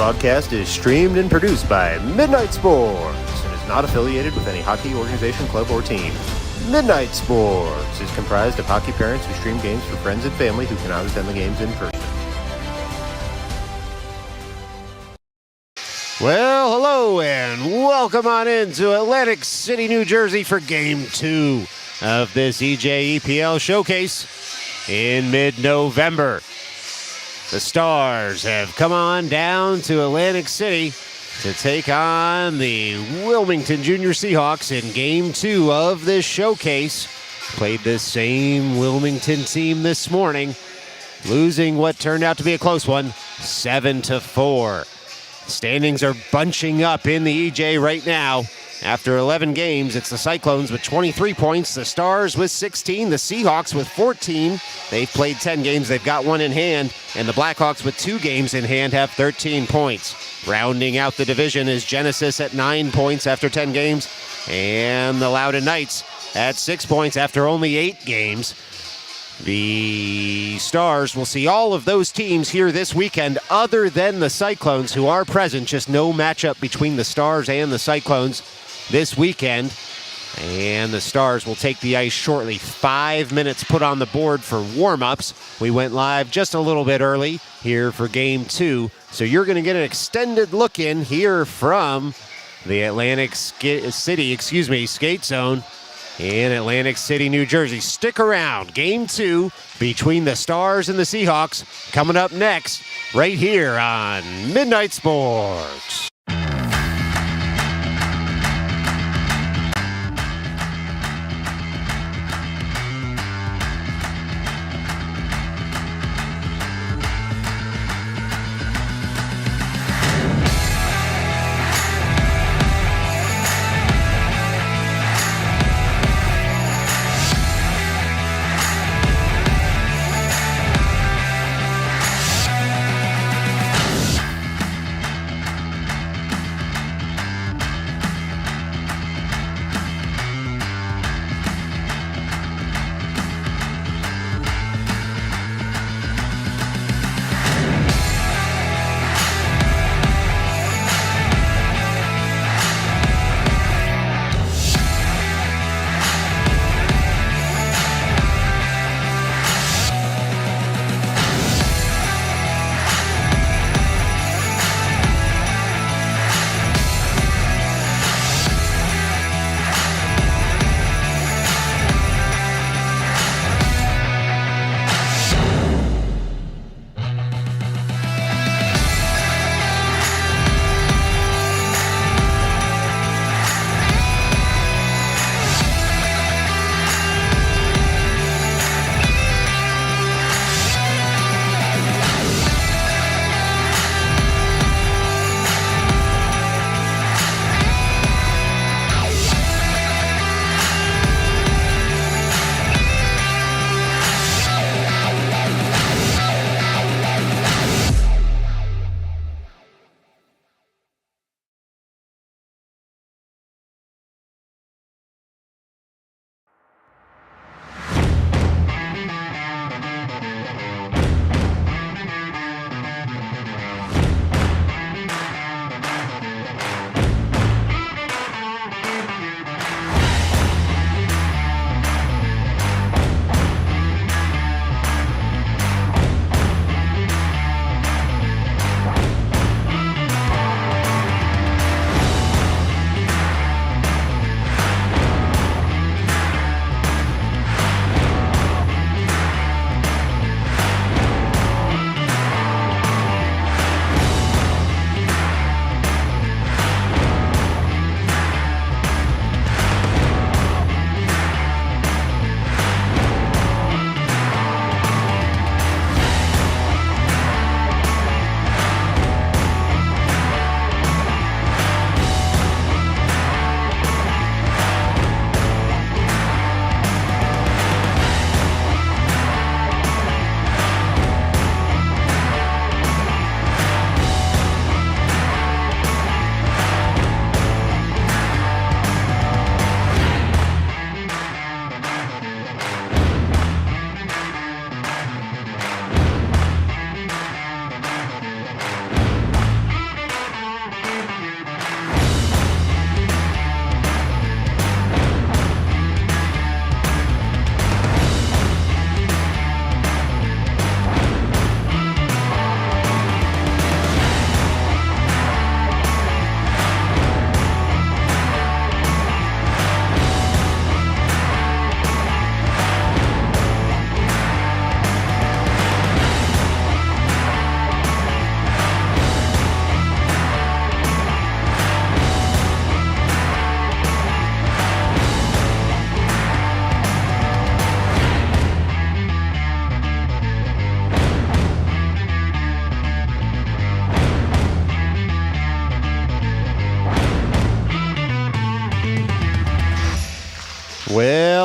podcast is streamed and produced by Midnight Sports and is not affiliated with any hockey organization, club, or team. Midnight Sports is comprised of hockey parents who stream games for friends and family who cannot attend the games in person. Well, hello and welcome on into Atlantic City, New Jersey for Game 2 of this EJEPL showcase in mid-November. The Stars have come on down to Atlantic City to take on the Wilmington Junior SeaHawks in Game 2 of this showcase. Played this same Wilmington team this morning, losing what turned out to be a close one, 7-4. Standings are bunching up in the EJ right now. After 11 games, it's the Cyclones with 23 points, the Stars with 16, the Seahawks with 14. They've played 10 games, they've got one in hand, and the Blackhawks with 2 games in hand have 13 points. Rounding out the division is Genesis at 9 points after 10 games, and the Loudoun Knights at 6 points after only 8 games. The Stars will see all of those teams here this weekend other than the Cyclones, who are present. Just no matchup between the Stars and the Cyclones this weekend. And the Stars will take the ice shortly. 5 minutes put on the board for warm-ups. We went live just a little bit early here for Game 2. So you're going to get an extended look in here from the Atlantic City, skate zone in Atlantic City, New Jersey. Stick around. Game 2 between the Stars and the Seahawks coming up next right here on Midnight Sports.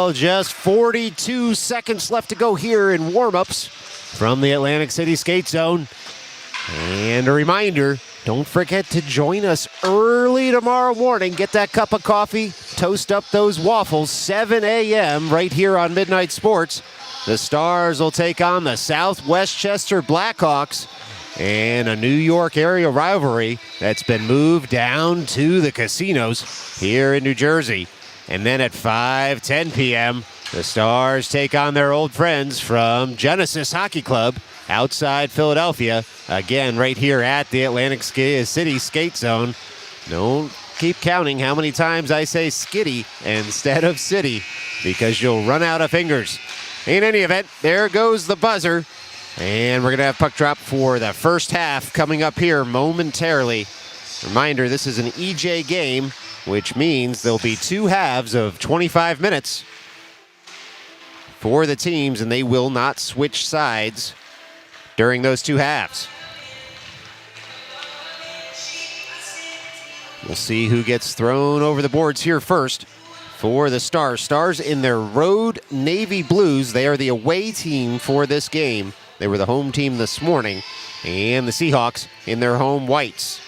Well, just 42 seconds left to go here in warm-ups from the Atlantic City Skate Zone. And a reminder, don't forget to join us early tomorrow morning. Get that cup of coffee, toast up those waffles, 7 a.m. right here on Midnight Sports. The Stars will take on the South Westchester Blackhawks and a New York area rivalry that's been moved down to the casinos here in New Jersey. And then at 5:10 p.m., the Stars take on their old friends from Genesis Hockey Club outside Philadelphia, again right here at the Atlantic City Skate Zone. Don't keep counting how many times I say skitty instead of city, because you'll run out of fingers. In any event, there goes the buzzer, and we're going to have puck drop for the first half coming up here momentarily. Reminder, this is an EJ game, which means there'll be two halves of 25 minutes for the teams, and they will not switch sides during those two halves. We'll see who gets thrown over the boards here first for the Stars. Stars in their road navy blues. They are the away team for this game. They were the home team this morning. And the Seahawks in their home whites.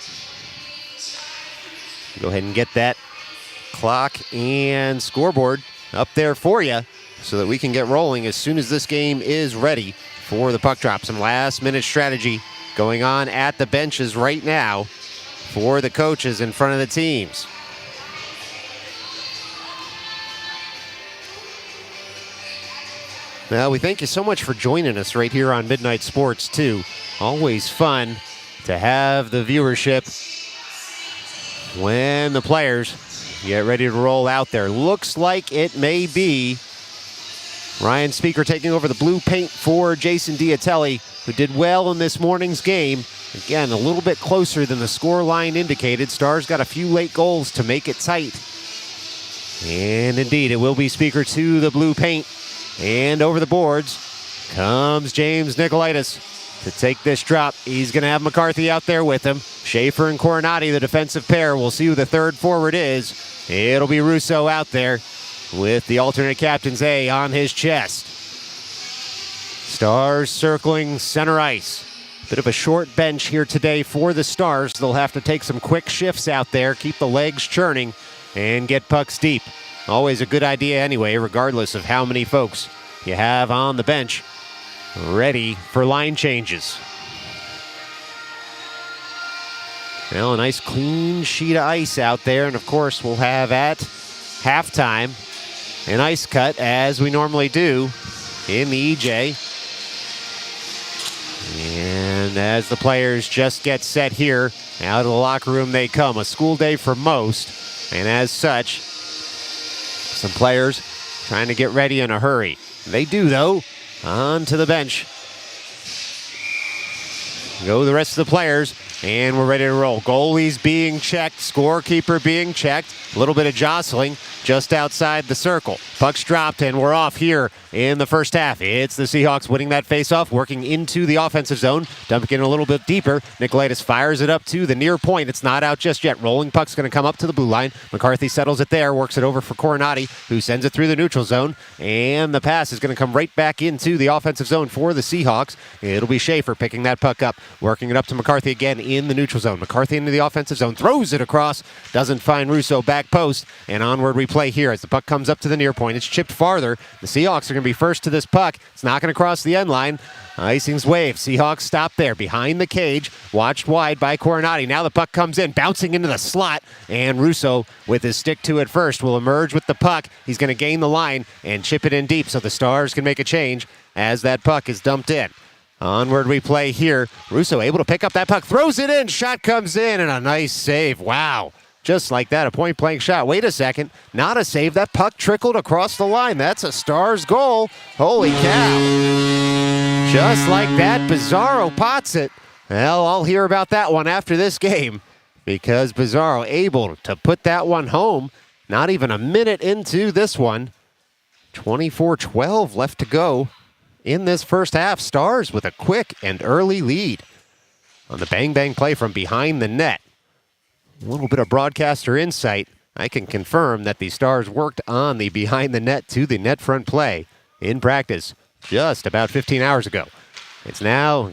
Go ahead and get that clock and scoreboard up there for you so that we can get rolling as soon as this game is ready for the puck drop. Some last-minute strategy going on at the benches right now for the coaches in front of the teams. Well, we thank you so much for joining us right here on Midnight Sports, too. Always fun to have the viewership when the players get ready to roll out there. Looks like it may be Ryan Speaker taking over the blue paint for Jason Diatelli, who did well in this morning's game. Again, a little bit closer than the score line indicated. Stars got a few late goals to make it tight. And indeed, it will be Speaker to the blue paint. And over the boards comes James Nicolaitis to take this drop. He's going to have McCarthy out there with him. Schaefer and Coronati, the defensive pair. We'll see who the third forward is. It'll be Russo out there with the alternate captain's A on his chest. Stars circling center ice. Bit of a short bench here today for the Stars. They'll have to take some quick shifts out there, keep the legs churning, and get pucks deep. Always a good idea anyway, regardless of how many folks you have on the bench ready for line changes. Well, a nice clean sheet of ice out there, and of course we'll have at halftime an ice cut as we normally do in the EJ. And as the players just get set here, out of the locker room they come. A school day for most, and as such, some players trying to get ready in a hurry. They do, though. On to the bench go the rest of the players, and we're ready to roll. Goalies being checked, scorekeeper being checked. A little bit of jostling just outside the circle. Puck's dropped, and we're off here in the first half. It's the Seahawks winning that faceoff, working into the offensive zone, dumping in a little bit deeper. Nicolaitis fires it up to the near point. It's not out just yet. Rolling puck's going to come up to the blue line. McCarthy settles it there, works it over for Coronati, who sends it through the neutral zone, and the pass is going to come right back into the offensive zone for the Seahawks. It'll be Schaefer picking that puck up, working it up to McCarthy again in the neutral zone. McCarthy into the offensive zone, throws it across, doesn't find Russo, back post, and onward we play here as the puck comes up to the near point. It's chipped farther. The Seahawks are going to be first to this puck. It's not going to cross the end line. Icing's wave. Seahawks stop there behind the cage, watched wide by Coronati. Now the puck comes in, bouncing into the slot, and Russo with his stick to it first will emerge with the puck. He's going to gain the line and chip it in deep so the Stars can make a change as that puck is dumped in. Onward we play here. Russo able to pick up that puck, throws it in, shot comes in, and a nice save. Wow. Just like that, a point-blank shot. Wait a second, not a save. That puck trickled across the line. That's a Stars goal. Holy cow. Just like that, Bizarro pots it. Well, I'll hear about that one after this game because Bizarro able to put that one home. Not even a minute into this one. 24-12 left to go in this first half. Stars with a quick and early lead on the bang-bang play from behind the net. A little bit of broadcaster insight I can confirm that the Stars worked on the behind the net to the net front play in practice just about 15 hours ago. It's now,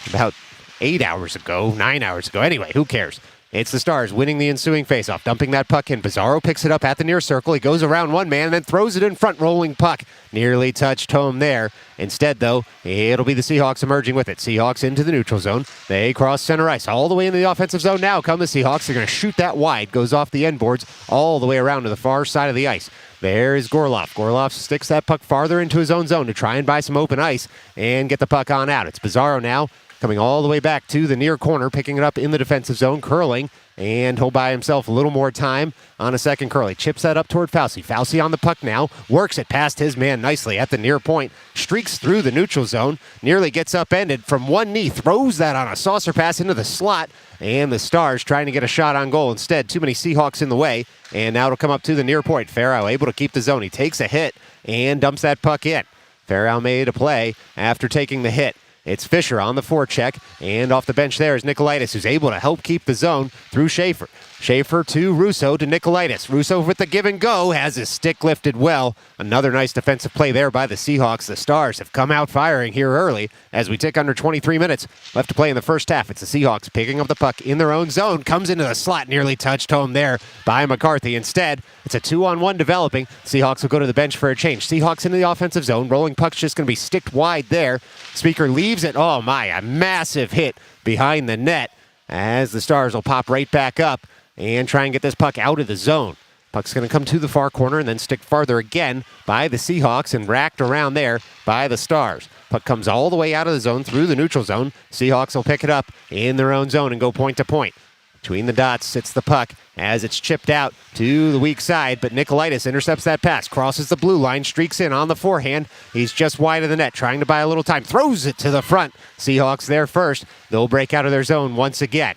about 8 hours ago, 9 hours ago. Anyway, who cares? It's the Stars winning the ensuing faceoff, dumping that puck in. Pizarro picks it up at the near circle. He goes around one man and then throws it in front, rolling puck. Nearly touched home there. Instead, though, it'll be the Seahawks emerging with it. Seahawks into the neutral zone. They cross center ice all the way into the offensive zone. Now come the Seahawks. They're going to shoot that wide. Goes off the end boards all the way around to the far side of the ice. There's Gorloff. Gorloff sticks that puck farther into his own zone to try and buy some open ice and get the puck on out. It's Pizarro now, coming all the way back to the near corner, picking it up in the defensive zone, curling, and he'll buy himself a little more time on a second curl. He chips that up toward Fauci. Fauci on the puck now, works it past his man nicely at the near point, streaks through the neutral zone, nearly gets upended from one knee, throws that on a saucer pass into the slot, and the Stars trying to get a shot on goal. Instead, too many Seahawks in the way, and now it'll come up to the near point. Farrow able to keep the zone. He takes a hit and dumps that puck in. Farrow made a play after taking the hit. It's Fisher on the forecheck, and off the bench there is Nikolaitis, who's able to help keep the zone through Schaefer. Schaefer to Russo to Nikolaitis. Russo with the give and go, has his stick lifted well. Another nice defensive play there by the Seahawks. The Stars have come out firing here early as we tick under 23 minutes left to play in the first half. It's the Seahawks picking up the puck in their own zone, comes into the slot, nearly touched home there by McCarthy. Instead, it's a 2-on-1 developing. Seahawks will go to the bench for a change. Seahawks into the offensive zone. Rolling puck's just going to be sticked wide there. Speaker leaves it. Oh my, a massive hit behind the net as the Stars will pop right back up and try and get this puck out of the zone. Puck's going to come to the far corner and then stick farther again by the Seahawks and racked around there by the Stars. Puck comes all the way out of the zone through the neutral zone. Seahawks will pick it up in their own zone and go point to point. Between the dots sits the puck as it's chipped out to the weak side, but Nikolaitis intercepts that pass, crosses the blue line, streaks in on the forehand. He's just wide of the net, trying to buy a little time, throws it to the front. Seahawks there first. They'll break out of their zone once again.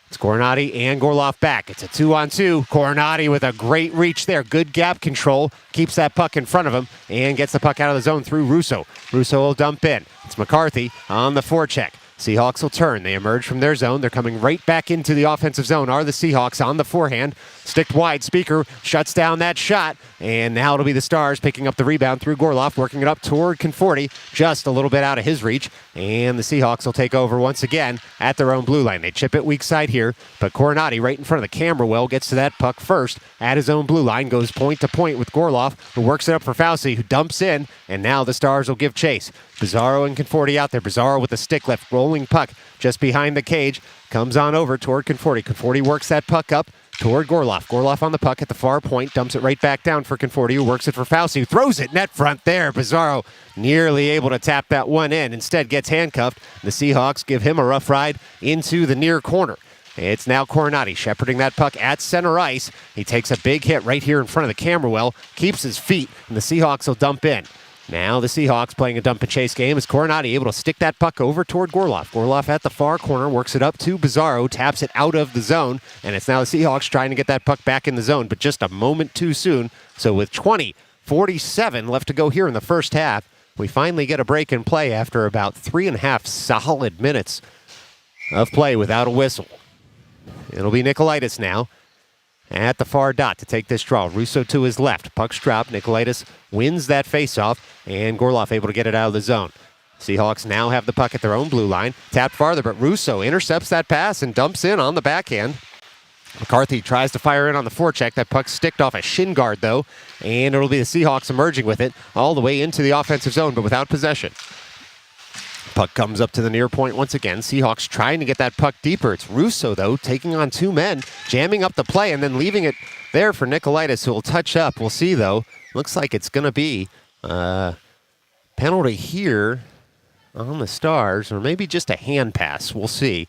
It's Coronati and Gorloff back. It's a 2-on-2. Coronati with a great reach there. Good gap control. Keeps that puck in front of him and gets the puck out of the zone through Russo. Russo will dump in. It's McCarthy on the forecheck. Seahawks will turn. They emerge from their zone. They're coming right back into the offensive zone. Are the Seahawks on the forehand. Sticked wide. Speaker shuts down that shot. And now it'll be the Stars picking up the rebound through Gorloff, working it up toward Conforti, just a little bit out of his reach. And the Seahawks will take over once again at their own blue line. They chip it weak side here, but Coronati right in front of the camera well gets to that puck first at his own blue line, goes point to point with Gorloff, who works it up for Fauci, who dumps in, and now the Stars will give chase. Pizarro and Conforti out there. Pizarro with the stick lift, rolling puck just behind the cage, comes on over toward Conforti. Conforti works that puck up toward Gorloff. Gorloff on the puck at the far point, dumps it right back down for Conforti, who works it for Fauci, who throws it net front there. Pizarro nearly able to tap that one in, instead gets handcuffed. The Seahawks give him a rough ride into the near corner. It's now Coronati shepherding that puck at center ice. He takes a big hit right here in front of the camera well, keeps his feet, and the Seahawks will dump in. Now the Seahawks playing a dump and chase game. Is Coronati able to stick that puck over toward Gorloff. Gorloff at the far corner, works it up to Pizarro, taps it out of the zone, and it's now the Seahawks trying to get that puck back in the zone, but just a moment too soon. So with 20:47 left to go here in the first half, we finally get a break in play after about 3.5 solid minutes of play without a whistle. It'll be Nikolaitis now at the far dot to take this draw. Russo to his left. Puck's dropped. Nikolaitis wins that faceoff, and Gorloff able to get it out of the zone. Seahawks now have the puck at their own blue line. Tapped farther, but Russo intercepts that pass and dumps in on the backhand. McCarthy tries to fire in on the forecheck. That puck sticked off a shin guard, though, and it'll be the Seahawks emerging with it all the way into the offensive zone, but without possession. Puck comes up to the near point once again. Seahawks trying to get that puck deeper. It's Russo, though, taking on two men, jamming up the play, and then leaving it there for Nikolaitis, who will touch up. We'll see, though. Looks like it's going to be a penalty here on the Stars, or maybe just a hand pass. We'll see,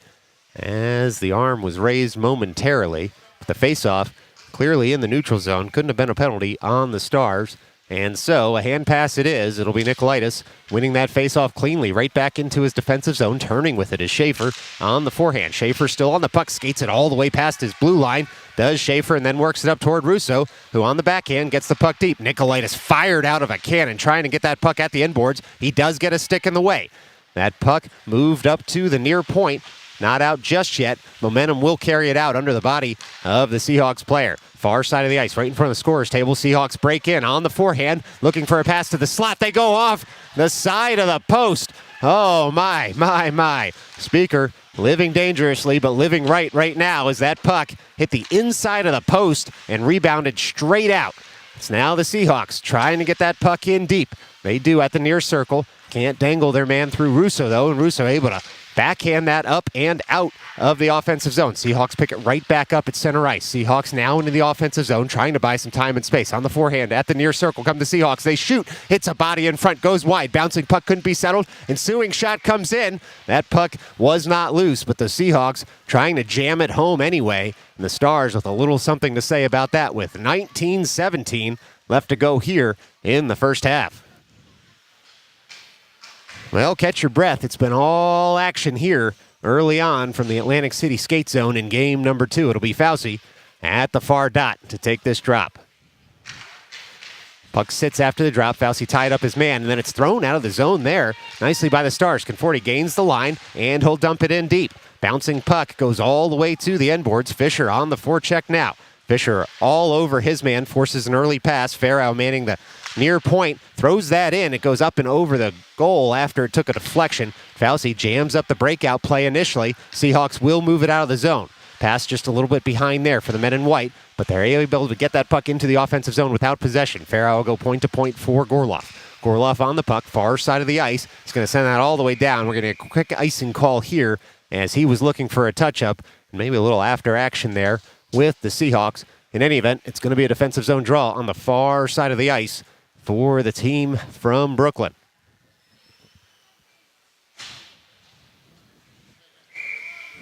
as the arm was raised momentarily. The faceoff clearly in the neutral zone. Couldn't have been a penalty on the Stars. And so, a hand pass it is. It'll be Nikolaitis winning that faceoff cleanly right back into his defensive zone. Turning with it is Schaefer on the forehand. Schaefer still on the puck, skates it all the way past his blue line. Does Schaefer, and then works it up toward Russo, who on the backhand gets the puck deep. Nikolaitis fired out of a cannon, trying to get that puck at the end boards. He does get a stick in the way. That puck moved up to the near point. not out just yet. Momentum will carry it out under the body of the Seahawks player. Far side of the ice, right in front of the scorer's table. Seahawks break in on the forehand, looking for a pass to the slot. They go off the side of the post. Oh, my. Speaker living dangerously, but living right now as that puck hit the inside of the post and rebounded straight out. It's now the Seahawks trying to get that puck in deep. They do at the near circle. Can't dangle their man through Russo, though, and Russo able to backhand that up and out of the offensive zone. Seahawks pick it right back up at center ice. Seahawks now into the offensive zone, trying to buy some time and space. On the forehand, at the near circle, come the Seahawks. They shoot, hits a body in front, goes wide. Bouncing puck couldn't be settled. Ensuing shot comes in. That puck was not loose, but the Seahawks trying to jam it home anyway. And the Stars with a little something to say about that with 19-17 left to go here in the first half. Well, catch your breath. It's been all action here early on from the Atlantic City skate zone in game number 2. It'll be Fauci at the far dot to take this drop. Puck sits after the drop. Fauci tied up his man, and then it's thrown out of the zone there. Nicely by the Stars. Conforti gains the line, and he'll dump it in deep. Bouncing puck goes all the way to the end boards. Fisher on the forecheck now. Fisher all over his man, forces an early pass. Farrow manning the near point, throws that in. It goes up and over the goal after it took a deflection. Fauci jams up the breakout play initially. Seahawks will move it out of the zone. Pass just a little bit behind there for the men in white, but they're able to get that puck into the offensive zone without possession. Farrow will go point to point for Gorloff. Gorloff on the puck, far side of the ice. He's going to send that all the way down. We're going to get a quick icing call here as he was looking for a touch-up, and maybe a little after action there with the Seahawks. In any event, it's going to be a defensive zone draw on the far side of the ice for the team from Brooklyn.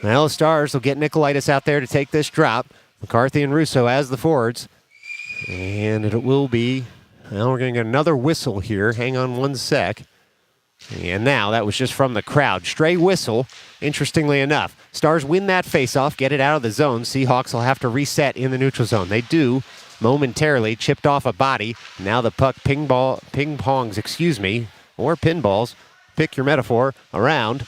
Well, the Stars will get Nicolaitis out there to take this drop. McCarthy and Russo as the forwards. And it will be, well, we're going to get another whistle here. Hang on one sec. And now that was just from the crowd. Stray whistle, interestingly enough. Stars win that faceoff, get it out of the zone. Seahawks will have to reset in the neutral zone. They do momentarily, chipped off a body. Now the puck ping-pongs, or pinballs, pick your metaphor, around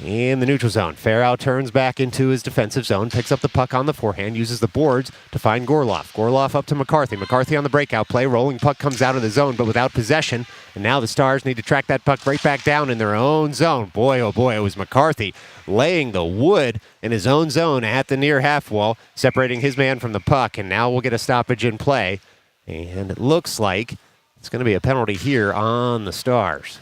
in the neutral zone. Farrow turns back into his defensive zone, picks up the puck on the forehand, uses the boards to find Gorloff. Gorloff up to McCarthy. McCarthy on the breakout play. Rolling puck comes out of the zone, but without possession. And now the Stars need to track that puck right back down in their own zone. Boy, oh boy, it was McCarthy laying the wood in his own zone at the near half wall, separating his man from the puck. And now we'll get a stoppage in play. And it looks like it's going to be a penalty here on the Stars.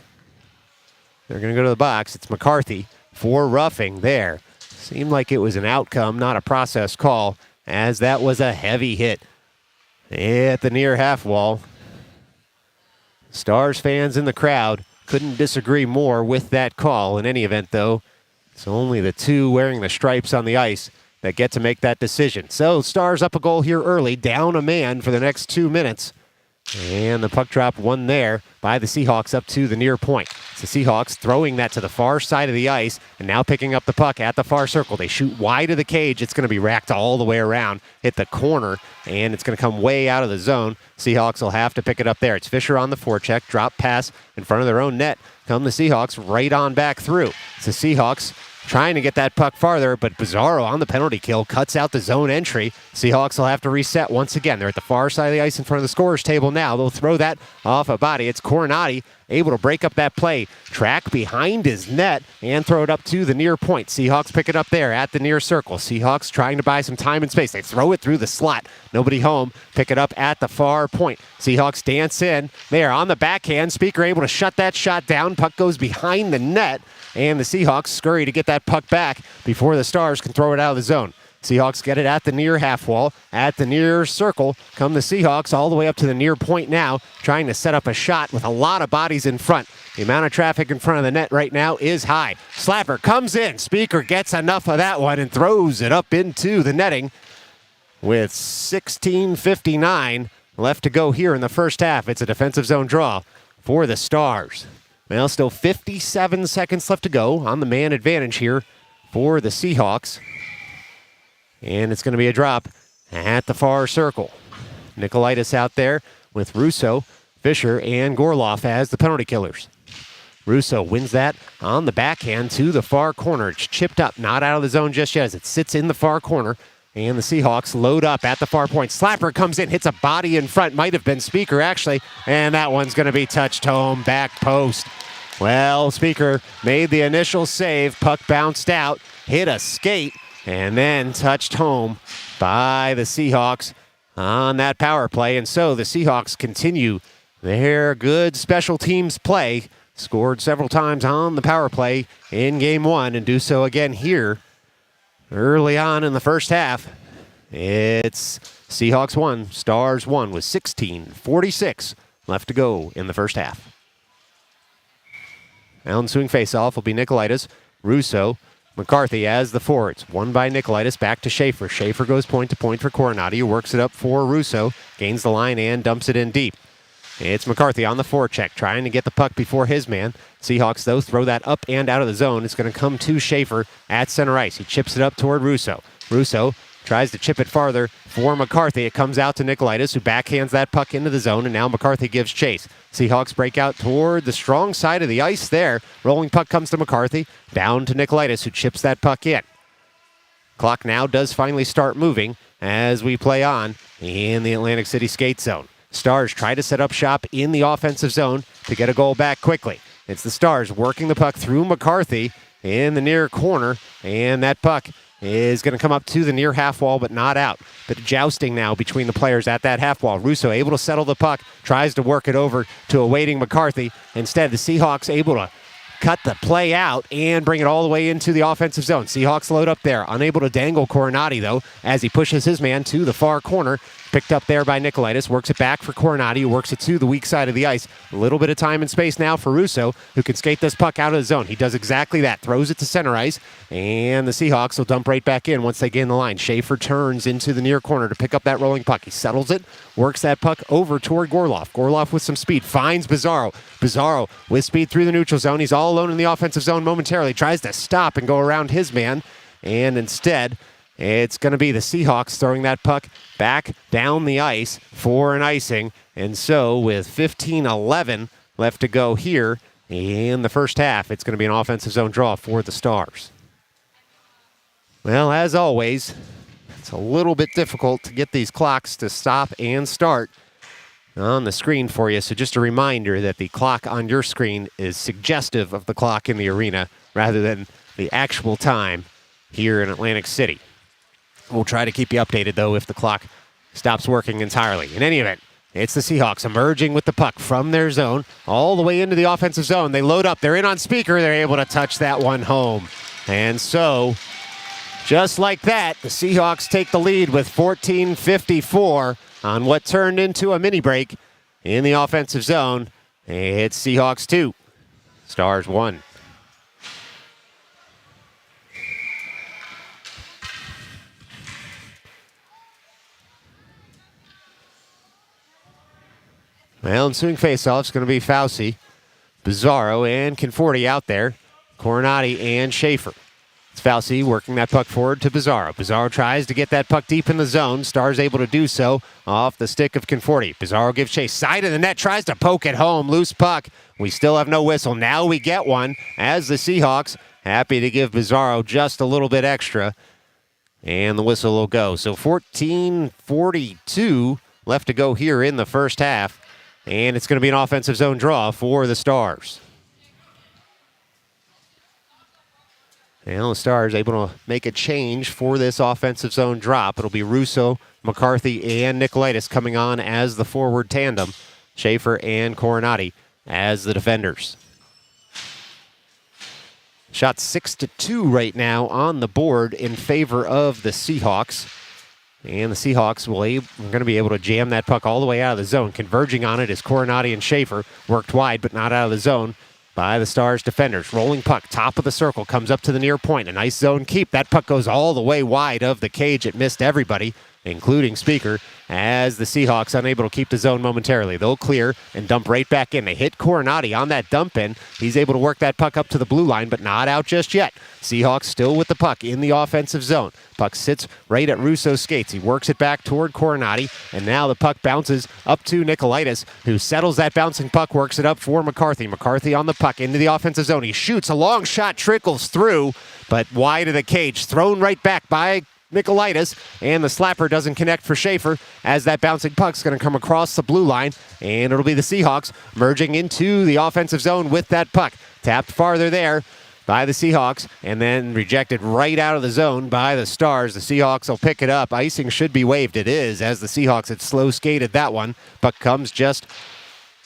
They're going to go to the box. It's McCarthy for roughing there. Seemed like it was an outcome, not a process call, as that was a heavy hit at the near half wall. Stars fans in the crowd couldn't disagree more with that call. In any event, though, it's only the two wearing the stripes on the ice that get to make that decision. So Stars up a goal here early, down a man for the next 2 minutes. And the puck drop won there by the Seahawks up to the near point. It's the Seahawks throwing that to the far side of the ice and now picking up the puck at the far circle. They shoot wide of the cage. It's going to be racked all the way around, hit the corner, and it's going to come way out of the zone. Seahawks will have to pick it up there. It's Fisher on the forecheck, drop pass in front of their own net. Come the Seahawks right on back through. It's the Seahawks trying to get that puck farther, but Bizarro on the penalty kill cuts out the zone entry. Seahawks will have to reset once again. They're at the far side of the ice in front of the scorer's table now. They'll throw that off a body. It's Coronati able to break up that play, track behind his net, and throw it up to the near point. Seahawks pick it up there at the near circle. Seahawks trying to buy some time and space. They throw it through the slot. Nobody home. Pick it up at the far point. Seahawks dance in. There on the backhand. Speaker able to shut that shot down. Puck goes behind the net. And the Seahawks scurry to get that puck back before the Stars can throw it out of the zone. Seahawks get it at the near half wall. At the near circle come the Seahawks all the way up to the near point now, trying to set up a shot with a lot of bodies in front. The amount of traffic in front of the net right now is high. Slapper comes in. Speaker gets enough of that one and throws it up into the netting with 16:59 left to go here in the first half. It's a defensive zone draw for the Stars. Well, still 57 seconds left to go on the man advantage here for the Seahawks. And it's going to be a drop at the far circle. Nicolaitis out there with Russo, Fisher, and Gorloff as the penalty killers. Russo wins that on the backhand to the far corner. It's chipped up, not out of the zone just yet as it sits in the far corner. And the Seahawks load up at the far point. Slapper comes in, hits a body in front. Might have been Speaker, actually. And that one's going to be touched home, back post. Well, Speaker made the initial save. Puck bounced out, hit a skate, and then touched home by the Seahawks on that power play. And so the Seahawks continue their good special teams play. Scored several times on the power play in Game 1 and do so again here early on in the first half. It's Seahawks 1, Stars 1 with 16:46 left to go in the first half. Now ensuing faceoff will be Nicolaitis, Russo, McCarthy as the forwards. Won by Nicolaitis, back to Schaefer. Schaefer goes point to point for Coronati, who works it up for Russo, gains the line and dumps it in deep. It's McCarthy on the forecheck, trying to get the puck before his man. Seahawks, though, throw that up and out of the zone. It's going to come to Schaefer at center ice. He chips it up toward Russo. Russo tries to chip it farther for McCarthy. It comes out to Nicolaitis, who backhands that puck into the zone, and now McCarthy gives chase. Seahawks break out toward the strong side of the ice there. Rolling puck comes to McCarthy, down to Nicolaitis, who chips that puck in. Clock now does finally start moving as we play on in the Atlantic City skate zone. Stars try to set up shop in the offensive zone to get a goal back quickly. It's the Stars working the puck through McCarthy in the near corner, and that puck is going to come up to the near half wall, but not out. Bit of jousting now between the players at that half wall. Russo able to settle the puck, tries to work it over to a waiting McCarthy. Instead, the Seahawks able to cut the play out and bring it all the way into the offensive zone. Seahawks load up there, unable to dangle Coronati, though, as he pushes his man to the far corner. Picked up there by Nicolaitis, works it back for Coronati, who works it to the weak side of the ice. A little bit of time and space now for Russo, who can skate this puck out of the zone. He does exactly that, throws it to center ice, and the Seahawks will dump right back in once they gain the line. Schaefer turns into the near corner to pick up that rolling puck. He settles it, works that puck over toward Gorloff. Gorloff with some speed, finds Bizarro. Bizarro with speed through the neutral zone. He's all alone in the offensive zone momentarily, tries to stop and go around his man, and instead, it's going to be the Seahawks throwing that puck back down the ice for an icing. And so with 15:11 left to go here in the first half, it's going to be an offensive zone draw for the Stars. Well, as always, it's a little bit difficult to get these clocks to stop and start on the screen for you. So just a reminder that the clock on your screen is suggestive of the clock in the arena rather than the actual time here in Atlantic City. We'll try to keep you updated, though, if the clock stops working entirely. In any event, it's the Seahawks emerging with the puck from their zone all the way into the offensive zone. They load up. They're in on Speaker. They're able to touch that one home. And so, just like that, the Seahawks take the lead with 14:54 on what turned into a mini break in the offensive zone. It's Seahawks 2, Stars 1. Well, ensuing faceoff is going to be Fauci, Bizarro, and Conforti out there. Coronati and Schaefer. It's Fauci working that puck forward to Bizarro. Bizarro tries to get that puck deep in the zone. Stars able to do so off the stick of Conforti. Bizarro gives chase. Side of the net, tries to poke it home. Loose puck. We still have no whistle. Now we get one as the Seahawks happy to give Bizarro just a little bit extra. And the whistle will go. So 14:42 left to go here in the first half. And it's going to be an offensive zone draw for the Stars. And the Stars able to make a change for this offensive zone drop. It'll be Russo, McCarthy, and Nicolaitis coming on as the forward tandem. Schaefer and Coronati as the defenders. Shot 6-2 right now on the board in favor of the Seahawks. And the Seahawks are going to be able to jam that puck all the way out of the zone. Converging on it is Coronati and Schaefer. Worked wide, but not out of the zone by the Stars defenders. Rolling puck, top of the circle, comes up to the near point. A nice zone keep. That puck goes all the way wide of the cage. It missed everybody. including Speaker, as the Seahawks unable to keep the zone momentarily. They'll clear and dump right back in. They hit Coronati on that dump in. He's able to work that puck up to the blue line, but not out just yet. Seahawks still with the puck in the offensive zone. Puck sits right at Russo's skates. He works it back toward Coronati, and now the puck bounces up to Nicolaitis, who settles that bouncing puck, works it up for McCarthy. McCarthy on the puck into the offensive zone. He shoots. A long shot trickles through, but wide of the cage. Thrown right back by Nicolaitis, and the slapper doesn't connect for Schaefer as that bouncing puck's going to come across the blue line, and it'll be the Seahawks merging into the offensive zone with that puck. Tapped farther there by the Seahawks, and then rejected right out of the zone by the Stars. The Seahawks will pick it up. Icing should be waived. It is, as the Seahawks had slow skated that one. Puck comes just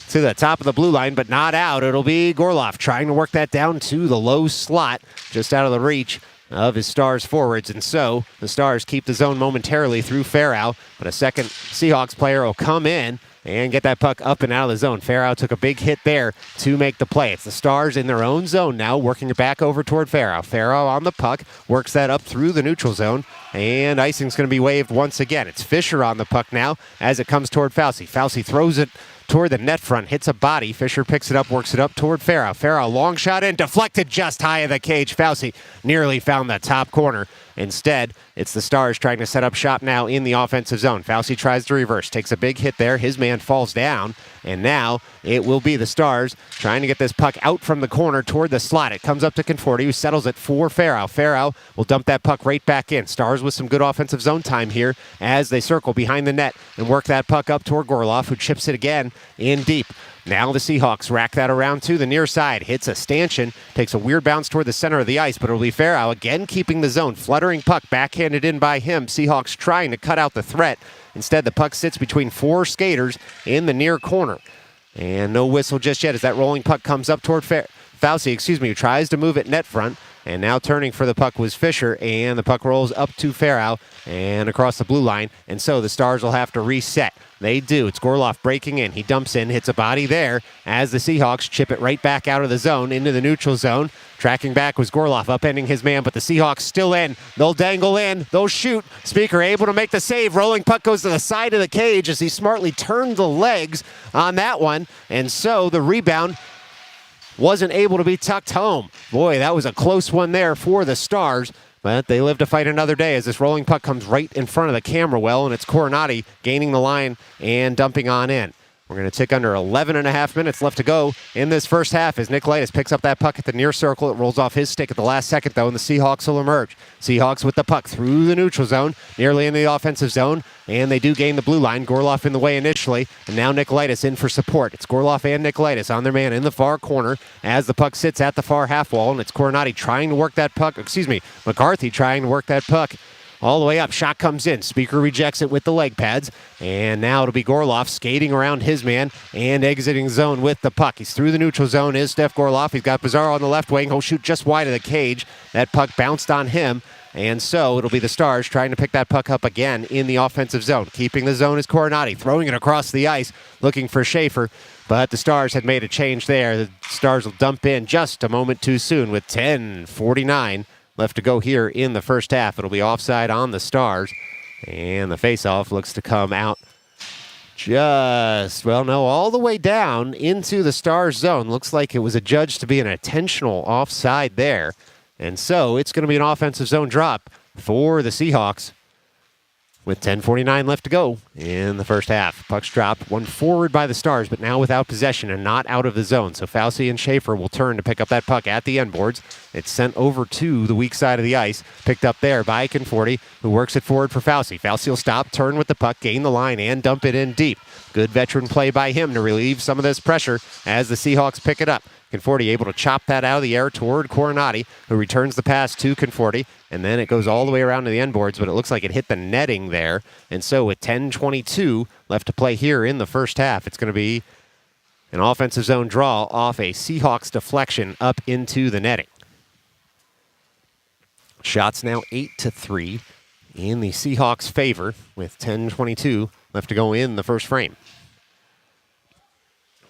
to the top of the blue line, but not out. It'll be Gorloff trying to work that down to the low slot, just out of the reach of his Stars forwards, and so the Stars keep the zone momentarily through Farrow, but a second Seahawks player will come in and get that puck up and out of the zone. Farrow took a big hit there to make the play. It's the Stars in their own zone now, working it back over toward Farrow. Farrow on the puck, works that up through the neutral zone, and icing's going to be waived once again. It's Fisher on the puck now as it comes toward Fauci. Fauci throws it toward the net front, hits a body. Fisher picks it up, works it up toward Farrow. Farrow, long shot in, deflected just high of the cage. Fauci nearly found the top corner. Instead, it's the Stars trying to set up shop now in the offensive zone. Fauci tries to reverse, takes a big hit there. His man falls down, and now it will be the Stars trying to get this puck out from the corner toward the slot. It comes up to Conforti, who settles it for Farrow. Farrow will dump that puck right back in. Stars with some good offensive zone time here as they circle behind the net and work that puck up toward Gorloff, who chips it again in deep. Now the Seahawks rack that around to the near side. Hits a stanchion, takes a weird bounce toward the center of the ice, but it'll be Farrow again keeping the zone. Fluttering puck backhanded in by him. Seahawks trying to cut out the threat. Instead, the puck sits between four skaters in the near corner. And no whistle just yet as that rolling puck comes up toward Fauci, who tries to move it net front. And now turning for the puck was Fisher, and the puck rolls up to Farrow and across the blue line. And so the Stars will have to reset. They do. It's Gorloff breaking in. He dumps in, hits a body there as the Seahawks chip it right back out of the zone into the neutral zone. Tracking back was Gorloff, upending his man, but the Seahawks still in. They'll dangle in. They'll shoot. Speaker able to make the save. Rolling puck goes to the side of the cage as he smartly turned the legs on that one. And so the rebound wasn't able to be tucked home. Boy, that was a close one there for the Stars. But they live to fight another day as this rolling puck comes right in front of the camera well, and it's Coronati gaining the line and dumping on in. We're going to tick under 11 and a half minutes left to go in this first half as Nicolaitis picks up that puck at the near circle. It rolls off his stick at the last second, though, and the Seahawks will emerge. Seahawks with the puck through the neutral zone, nearly in the offensive zone, and they do gain the blue line. Gorloff in the way initially, and now Nicolaitis in for support. It's Gorloff and Nicolaitis on their man in the far corner as the puck sits at the far half wall, and it's Coronati trying to work that puck, McCarthy trying to work that puck all the way up. Shot comes in. Speaker rejects it with the leg pads. And now it'll be Gorloff skating around his man and exiting zone with the puck. He's through the neutral zone, is Steph Gorloff. He's got Bizarro on the left wing. He'll shoot just wide of the cage. That puck bounced on him. And so it'll be the Stars trying to pick that puck up again in the offensive zone. Keeping the zone is Coronati, throwing it across the ice, looking for Schaefer. But the Stars had made a change there. The Stars will dump in just a moment too soon with 10:49 left to go here in the first half. It'll be offside on the Stars. And the faceoff looks to come out all the way down into the Stars zone. Looks like it was adjudged to be an intentional offside there. And so it's going to be an offensive zone drop for the Seahawks with 10:49 left to go in the first half. Puck's dropped, one forward by the Stars, but now without possession and not out of the zone. So Fauci and Schaefer will turn to pick up that puck at the end boards. It's sent over to the weak side of the ice, picked up there by Conforti, who works it forward for Fauci. Fauci will stop, turn with the puck, gain the line, and dump it in deep. Good veteran play by him to relieve some of this pressure as the Seahawks pick it up. Conforti able to chop that out of the air toward Coronati, who returns the pass to Conforti, and then it goes all the way around to the end boards, but it looks like it hit the netting there. And so with 10:22 left to play here in the first half, it's going to be an offensive zone draw off a Seahawks deflection up into the netting. Shots now 8-3 in the Seahawks' favor with 10:22 left to go in the first frame.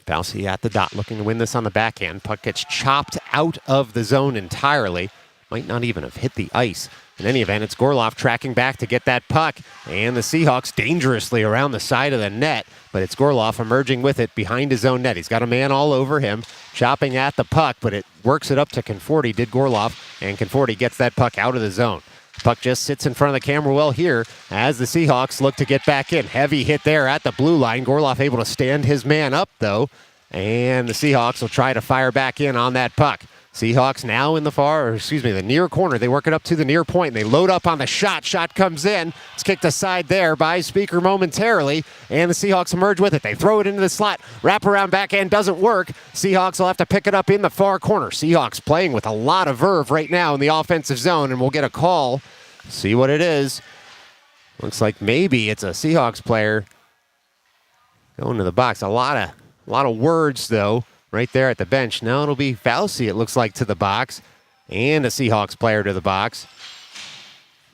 Fauci at the dot looking to win this on the backhand. Puck gets chopped out of the zone entirely, Might not even have hit the ice. In any event, it's Gorloff tracking back to get that puck, and the Seahawks dangerously around the side of the net, but it's Gorloff emerging with it behind his own net. He's got a man all over him, chopping at the puck, but it works it up to Conforti, did Gorloff, and Conforti gets that puck out of the zone. Puck just sits in front of the camera well here as the Seahawks look to get back in. Heavy hit there at the blue line. Gorloff able to stand his man up, though, and the Seahawks will try to fire back in on that puck. Seahawks now in the near corner. They work it up to the near point. They load up on the shot. Shot comes in. It's kicked aside there by Speaker momentarily, and the Seahawks emerge with it. They throw it into the slot. Wraparound backhand doesn't work. Seahawks will have to pick it up in the far corner. Seahawks playing with a lot of verve right now in the offensive zone, and we'll get a call. See what it is. Looks like maybe it's a Seahawks player going to the box. A lot of words, though. Right there at the bench. Now it'll be Fauci, it looks like, to the box. And a Seahawks player to the box.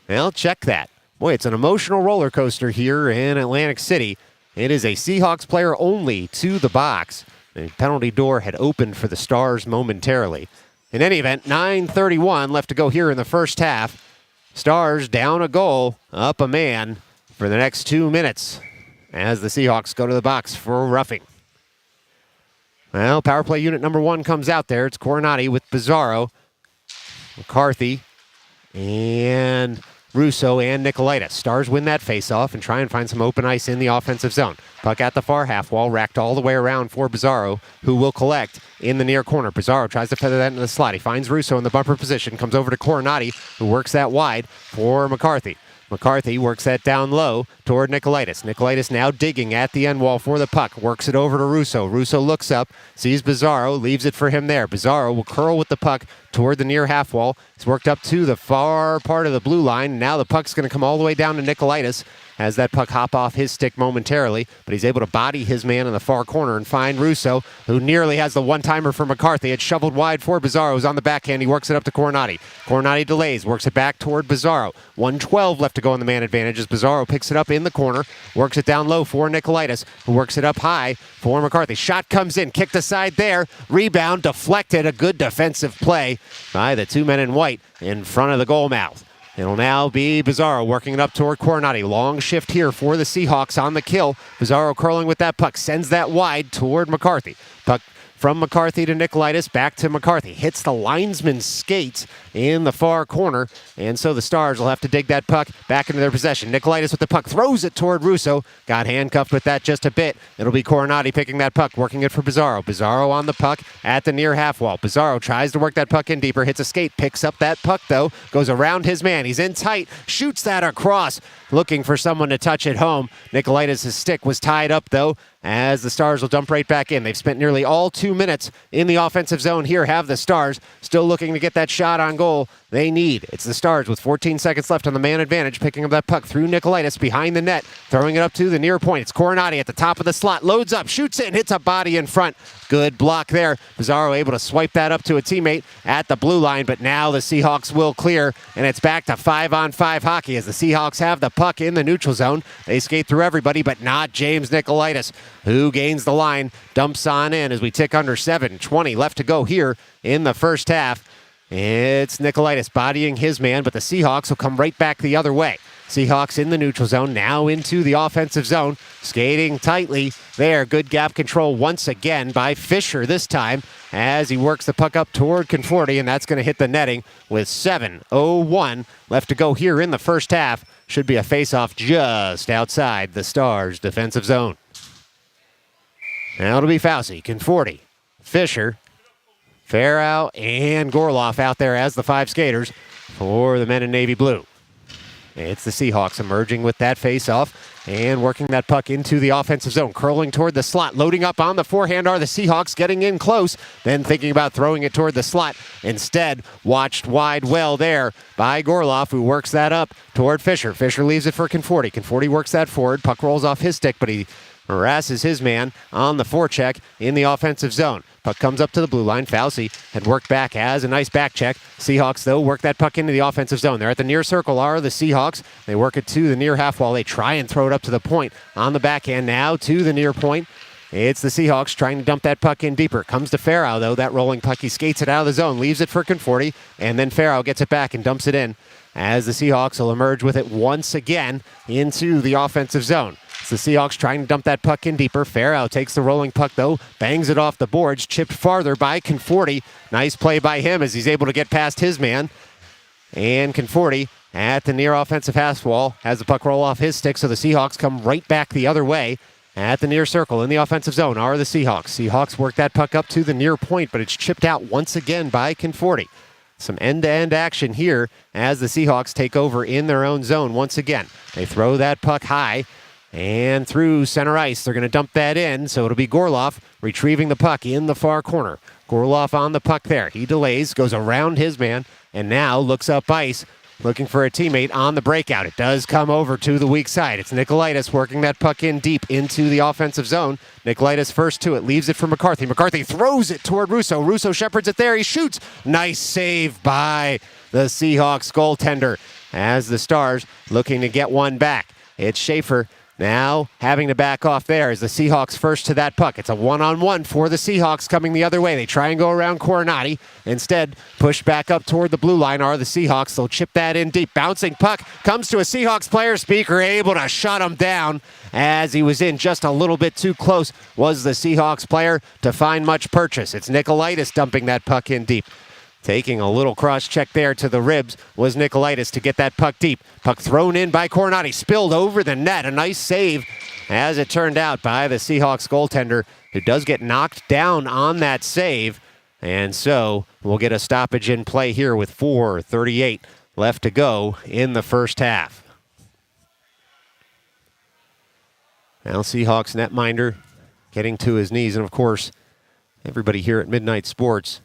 Well, check that. Boy, it's an emotional roller coaster here in Atlantic City. It is a Seahawks player only to the box. The penalty door had opened for the Stars momentarily. In any event, 9:31 left to go here in the first half. Stars down a goal, up a man for the next 2 minutes as the Seahawks go to the box for roughing. Well, power play unit number 1 comes out there. It's Coronati with Bizarro, McCarthy, and Russo and Nicolaitis. Stars win that faceoff and try and find some open ice in the offensive zone. Puck at the far half wall, racked all the way around for Bizarro, who will collect in the near corner. Bizarro tries to feather that into the slot. He finds Russo in the bumper position, comes over to Coronati, who works that wide for McCarthy. McCarthy works that down low toward Nicolaitis. Nicolaitis now digging at the end wall for the puck. Works it over to Russo. Russo looks up, sees Bizarro, leaves it for him there. Bizarro will curl with the puck toward the near half wall. He's worked up to the far part of the blue line. Now the puck's going to come all the way down to Nicolaitis as that puck hop off his stick momentarily, but he's able to body his man in the far corner and find Russo, who nearly has the one-timer for McCarthy. It's shoveled wide for Bizarro, who's on the backhand. He works it up to Coronati. Coronati delays, works it back toward Bizarro. 1:12 left to go in the man advantage as Bizarro picks it up in the corner, works it down low for Nicolaitis, who works it up high for McCarthy. Shot comes in, kicked aside there, rebound, deflected, a good defensive play by the 2 men in white in front of the goal mouth. It'll now be Bizarro working it up toward Coronati. Long shift here for the Seahawks on the kill. Bizarro curling with that puck. Sends that wide toward McCarthy. Puck from McCarthy to Nicolaitis. Back to McCarthy. Hits the linesman's skates in the far corner. And so the Stars will have to dig that puck back into their possession. Nicolaitis with the puck. Throws it toward Russo. Got handcuffed with that just a bit. It'll be Coronati picking that puck. Working it for Bizarro. Bizarro on the puck at the near half wall. Bizarro tries to work that puck in deeper. Hits a skate. Picks up that puck though. Goes around his man. He's in tight. Shoots that across. Looking for someone to touch it home. Nicolaitis' stick was tied up though, as the Stars will dump right back in. They've spent nearly all 2 minutes in the offensive zone here, have the Stars. Still looking to get that shot on goal they need. It's the Stars with 14 seconds left on the man advantage, picking up that puck through Nicolaitis behind the net, throwing it up to the near point. It's Coronati at the top of the slot, loads up, shoots it, and hits a body in front. Good block there. Bizarro able to swipe that up to a teammate at the blue line, but now the Seahawks will clear, and it's back to 5-on-5 hockey as the Seahawks have the puck in the neutral zone. They skate through everybody, but not James Nicolaitis, who gains the line, dumps on in as we tick under 7:20 left to go here in the first half. It's Nicolaitis bodying his man, but the Seahawks will come right back the other way. Seahawks in the neutral zone, now into the offensive zone, skating tightly there. Good gap control once again by Fisher this time as he works the puck up toward Conforti, and that's going to hit the netting with 7:01 left to go here in the first half. Should be a face-off just outside the Stars' defensive zone. Now it'll be Fauci, Conforti, Fisher, Farrow, and Gorloff out there as the 5 skaters for the men in navy blue. It's the Seahawks emerging with that face-off and working that puck into the offensive zone, curling toward the slot. Loading up on the forehand are the Seahawks, getting in close, then thinking about throwing it toward the slot. Instead, watched wide well there by Gorloff, who works that up toward Fisher. Fisher leaves it for Conforti. Conforti works that forward. Puck rolls off his stick, but he harasses his man on the forecheck in the offensive zone. Puck comes up to the blue line. Fauci had worked back as a nice back check. Seahawks, though, work that puck into the offensive zone. They're at the near circle are the Seahawks. They work it to the near half wall. They try and throw it up to the point on the backhand. Now to the near point It's the Seahawks trying to dump that puck in deeper. Comes to Farrow, though. That rolling puck, he skates it out of the zone, leaves it for Conforti, and then Farrow gets it back and dumps it in as the Seahawks will emerge with it once again into the offensive zone. It's the Seahawks trying to dump that puck in deeper. Farrow takes the rolling puck, though, bangs it off the boards, chipped farther by Conforti. Nice play by him as he's able to get past his man. And Conforti at the near offensive half wall has the puck roll off his stick, so the Seahawks come right back the other way. At the near circle in the offensive zone are the Seahawks. Seahawks work that puck up to the near point, but it's chipped out once again by Conforti. Some end-to-end action here as the Seahawks take over in their own zone once again. They throw that puck high and through center ice. They're going to dump that in, so it'll be Gorloff retrieving the puck in the far corner. Gorloff on the puck there. He delays, goes around his man, and now looks up ice, looking for a teammate on the breakout. It does come over to the weak side. It's Nikolaitis working that puck in deep into the offensive zone. Nikolaitis first to it, leaves it for McCarthy. McCarthy throws it toward Russo. Russo shepherds it there. He shoots. Nice save by the Seahawks goaltender as the Stars looking to get one back. It's Schaefer now having to back off there as the Seahawks first to that puck. It's a one-on-one for the Seahawks coming the other way. They try and go around Coronati. Instead, pushed back up toward the blue line are the Seahawks. They'll chip that in deep. Bouncing puck comes to a Seahawks player. Speaker able to shut him down as he was in just a little bit too close. Was the Seahawks player to find much purchase. It's Nikolaitis dumping that puck in deep. Taking a little cross-check there to the ribs was Nikolaitis to get that puck deep. Puck thrown in by Coronati, spilled over the net. A nice save, as it turned out, by the Seahawks goaltender, who does get knocked down on that save. And so we'll get a stoppage in play here with 4:38 left to go in the first half. Now Seahawks netminder getting to his knees. And, of course, everybody here at Midnight Sports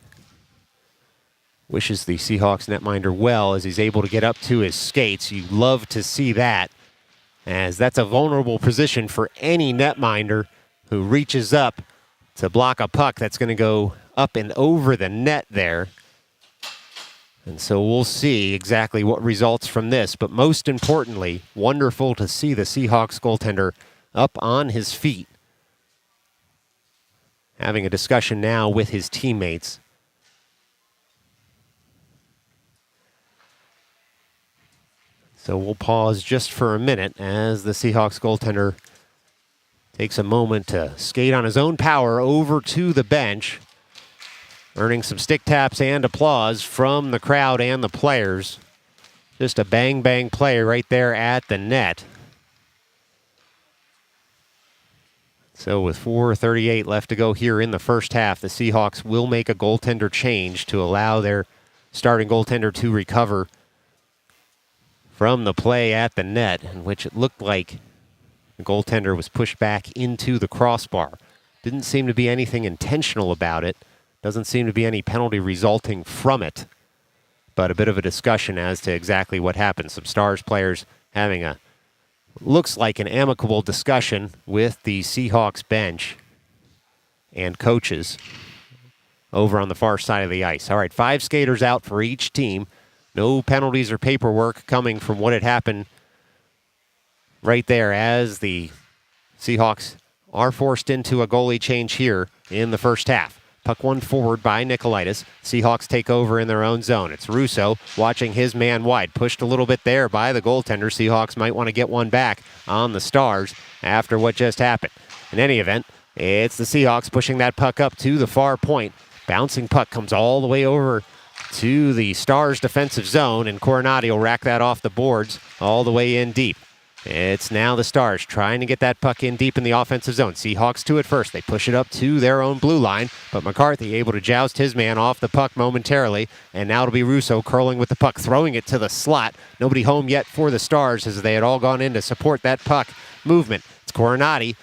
wishes the Seahawks netminder well as he's able to get up to his skates. You love to see that, as that's a vulnerable position for any netminder who reaches up to block a puck that's going to go up and over the net there. And so we'll see exactly what results from this. But most importantly, wonderful to see the Seahawks goaltender up on his feet, having a discussion now with his teammates. So we'll pause just for a minute as the Seahawks goaltender takes a moment to skate on his own power over to the bench, earning some stick taps and applause from the crowd and the players. Just a bang-bang play right there at the net. So with 4:38 left to go here in the first half, the Seahawks will make a goaltender change to allow their starting goaltender to recover from the play at the net, in which it looked like the goaltender was pushed back into the crossbar. Didn't seem to be anything intentional about it. Doesn't seem to be any penalty resulting from it. But a bit of a discussion as to exactly what happened. Some Stars players having a, looks like an amicable discussion with the Seahawks bench and coaches over on the far side of the ice. All right, 5 skaters out for each team. No penalties or paperwork coming from what had happened right there as the Seahawks are forced into a goalie change here in the first half. Puck one forward by Nikolaitis. Seahawks take over in their own zone. It's Russo watching his man wide. Pushed a little bit there by the goaltender. Seahawks might want to get one back on the Stars after what just happened. In any event, it's the Seahawks pushing that puck up to the far point. Bouncing puck comes all the way over to the Stars' defensive zone, and Coronati will rack that off the boards all the way in deep. It's now the Stars trying to get that puck in deep in the offensive zone. Seahawks to it first. They push it up to their own blue line, but McCarthy able to joust his man off the puck momentarily, and now it'll be Russo curling with the puck, throwing it to the slot. Nobody home yet for the Stars as they had all gone in to support that puck movement. It's Coronati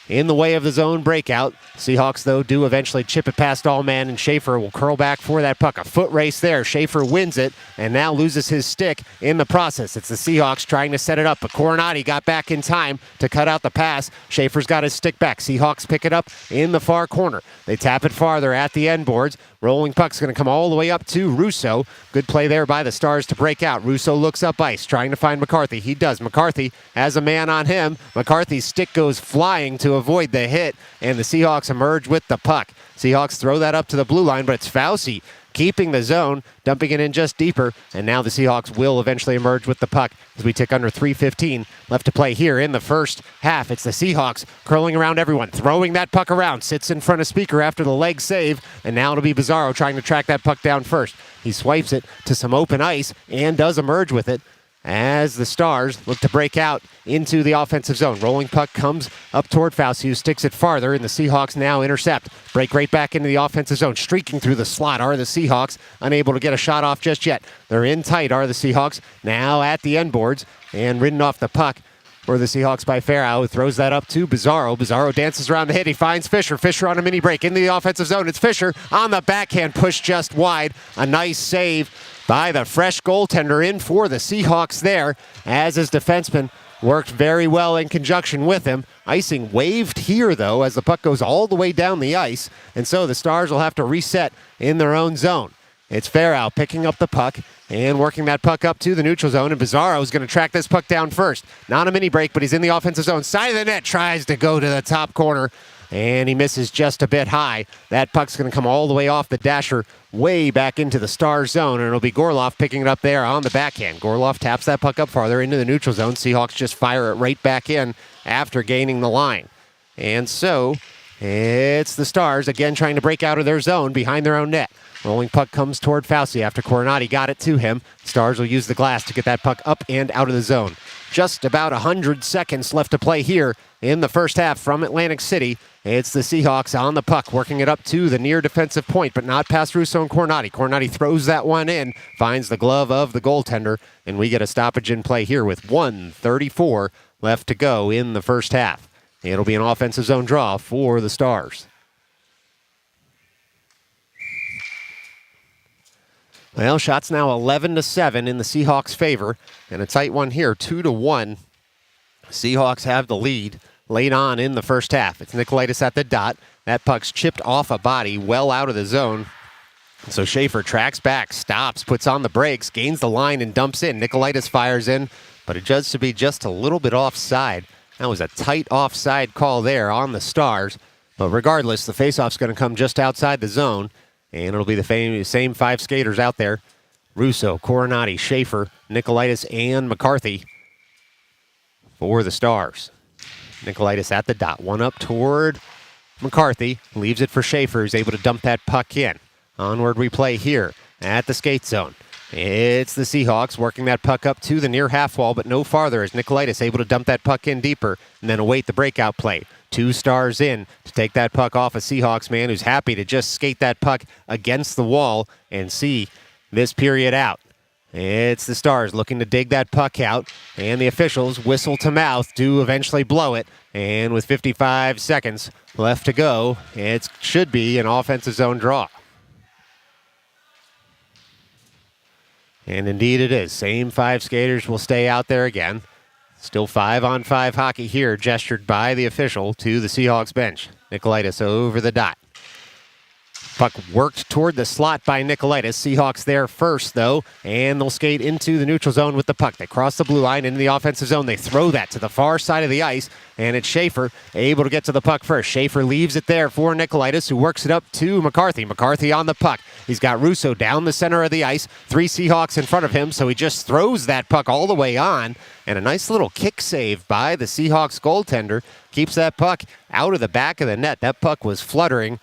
in the way of the zone breakout. Seahawks, though, do eventually chip it past Allman, and Schaefer will curl back for that puck. A foot race there. Schaefer wins it and now loses his stick in the process. It's the Seahawks trying to set it up, but Coronati got back in time to cut out the pass. Schaefer's got his stick back. Seahawks pick it up in the far corner. They tap it farther at the end boards. Rolling puck's going to come all the way up to Russo. Good play there by the Stars to break out. Russo looks up ice, trying to find McCarthy. He does. McCarthy has a man on him. McCarthy's stick goes flying to avoid the hit, and the Seahawks emerge with the puck. Seahawks throw that up to the blue line, but it's Fauci keeping the zone, dumping it in just deeper, and now the Seahawks will eventually emerge with the puck as we tick under 3:15 left to play here in the first half. It's the Seahawks curling around everyone, throwing that puck around, sits in front of Speaker after the leg save, and now it'll be Bizarro trying to track that puck down first. He swipes it to some open ice and does emerge with it as the Stars look to break out into the offensive zone. Rolling puck comes up toward Fauci, who sticks it farther, and the Seahawks now intercept. Break right back into the offensive zone. Streaking through the slot are the Seahawks, unable to get a shot off just yet. They're in tight, are the Seahawks, now at the end boards, and ridden off the puck for the Seahawks by Farrow, who throws that up to Bizarro. Bizarro dances around the hit. He finds Fisher. Fisher on a mini break into the offensive zone. It's Fisher on the backhand, pushed just wide. A nice save by the fresh goaltender in for the Seahawks there, as his defenseman worked very well in conjunction with him. Icing waved here, though, as the puck goes all the way down the ice, and so the Stars will have to reset in their own zone. It's Farrow picking up the puck and working that puck up to the neutral zone, and Bizarro is going to track this puck down first. Not a mini break, but he's in the offensive zone. Side of the net, tries to go to the top corner, and he misses just a bit high. That puck's going to come all the way off the dasher, way back into the Stars zone, and it'll be Gorloff picking it up there on the backhand. Gorloff taps that puck up farther into the neutral zone. Seahawks just fire it right back in after gaining the line. And so it's the Stars again trying to break out of their zone behind their own net. Rolling puck comes toward Fauci after Coronati got it to him. Stars will use the glass to get that puck up and out of the zone. Just about 100 seconds left to play here in the first half from Atlantic City. It's the Seahawks on the puck, working it up to the near defensive point, but not past Russo and Coronati. Coronati throws that one in, finds the glove of the goaltender, and we get a stoppage in play here with 1:34 left to go in the first half. It'll be an offensive zone draw for the Stars. Well, shots now 11-7 in the Seahawks' favor, and a tight one here, 2-1. Seahawks have the lead late on in the first half. It's Nicolaitis at the dot. That puck's chipped off a body well out of the zone. So Schaefer tracks back, stops, puts on the brakes, gains the line, and dumps in. Nicolaitis fires in, but it judged to be just a little bit offside. That was a tight offside call there on the Stars. But regardless, the faceoff's going to come just outside the zone. And it'll be the same five skaters out there. Russo, Coronati, Schaefer, Nicolaitis, and McCarthy for the Stars. Nicolaitis at the dot. One up toward McCarthy. Leaves it for Schaefer, who's able to dump that puck in. Onward we play here at the skate zone. It's the Seahawks working that puck up to the near half wall, but no farther as Nicolaitis able to dump that puck in deeper and then await the breakout play. Two Stars in to take that puck off a Seahawks man who's happy to just skate that puck against the wall and see this period out. It's the Stars looking to dig that puck out, and the officials, whistle to mouth, do eventually blow it. And with 55 seconds left to go, it should be an offensive zone draw. And indeed it is. Same five skaters will stay out there again. Still 5-on-5 hockey here, gestured by the official to the Seahawks bench. Nicolaitis over the dot. Puck worked toward the slot by Nicolaitis. Seahawks there first, though, and they'll skate into the neutral zone with the puck. They cross the blue line into the offensive zone. They throw that to the far side of the ice, and it's Schaefer able to get to the puck first. Schaefer leaves it there for Nicolaitis, who works it up to McCarthy. McCarthy on the puck. He's got Russo down the center of the ice. Three Seahawks in front of him, so he just throws that puck all the way on. And a nice little kick save by the Seahawks goaltender keeps that puck out of the back of the net. That puck was fluttering.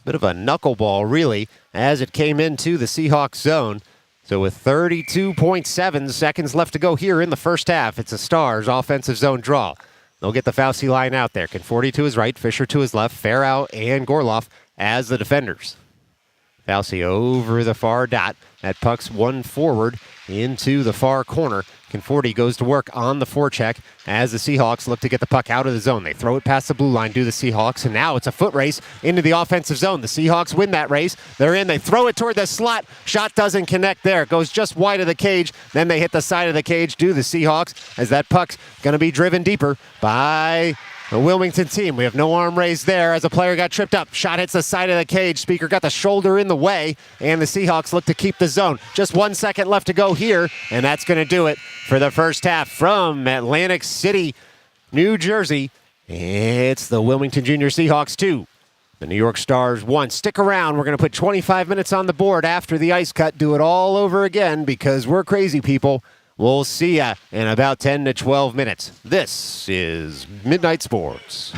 Bit of a knuckleball, really, as it came into the Seahawks zone. So with 32.7 seconds left to go here in the first half, it's a Stars offensive zone draw. They'll get the Fauci line out there. Conforti to his right, Fisher to his left, Farrow and Gorloff as the defenders. Fauci over the far dot. That puck's one forward into the far corner. Conforti goes to work on the forecheck as the Seahawks look to get the puck out of the zone. They throw it past the blue line, do the Seahawks, and now it's a foot race into the offensive zone. The Seahawks win that race. They're in. They throw it toward the slot. Shot doesn't connect there. It goes just wide of the cage. Then they hit the side of the cage, do the Seahawks, as that puck's going to be driven deeper by The Wilmington team, we have no arm raised there as a player got tripped up. Shot hits the side of the cage. Speaker got the shoulder in the way, and the Seahawks look to keep the zone. Just 1 second left to go here, and that's going to do it for the first half from Atlantic City, New Jersey. It's the Wilmington Junior Seahawks 2. The New York Stars 1. Stick around. We're going to put 25 minutes on the board after the ice cut. Do it all over again because we're crazy people. We'll see ya in about 10 to 12 minutes. This is Midnight Sports.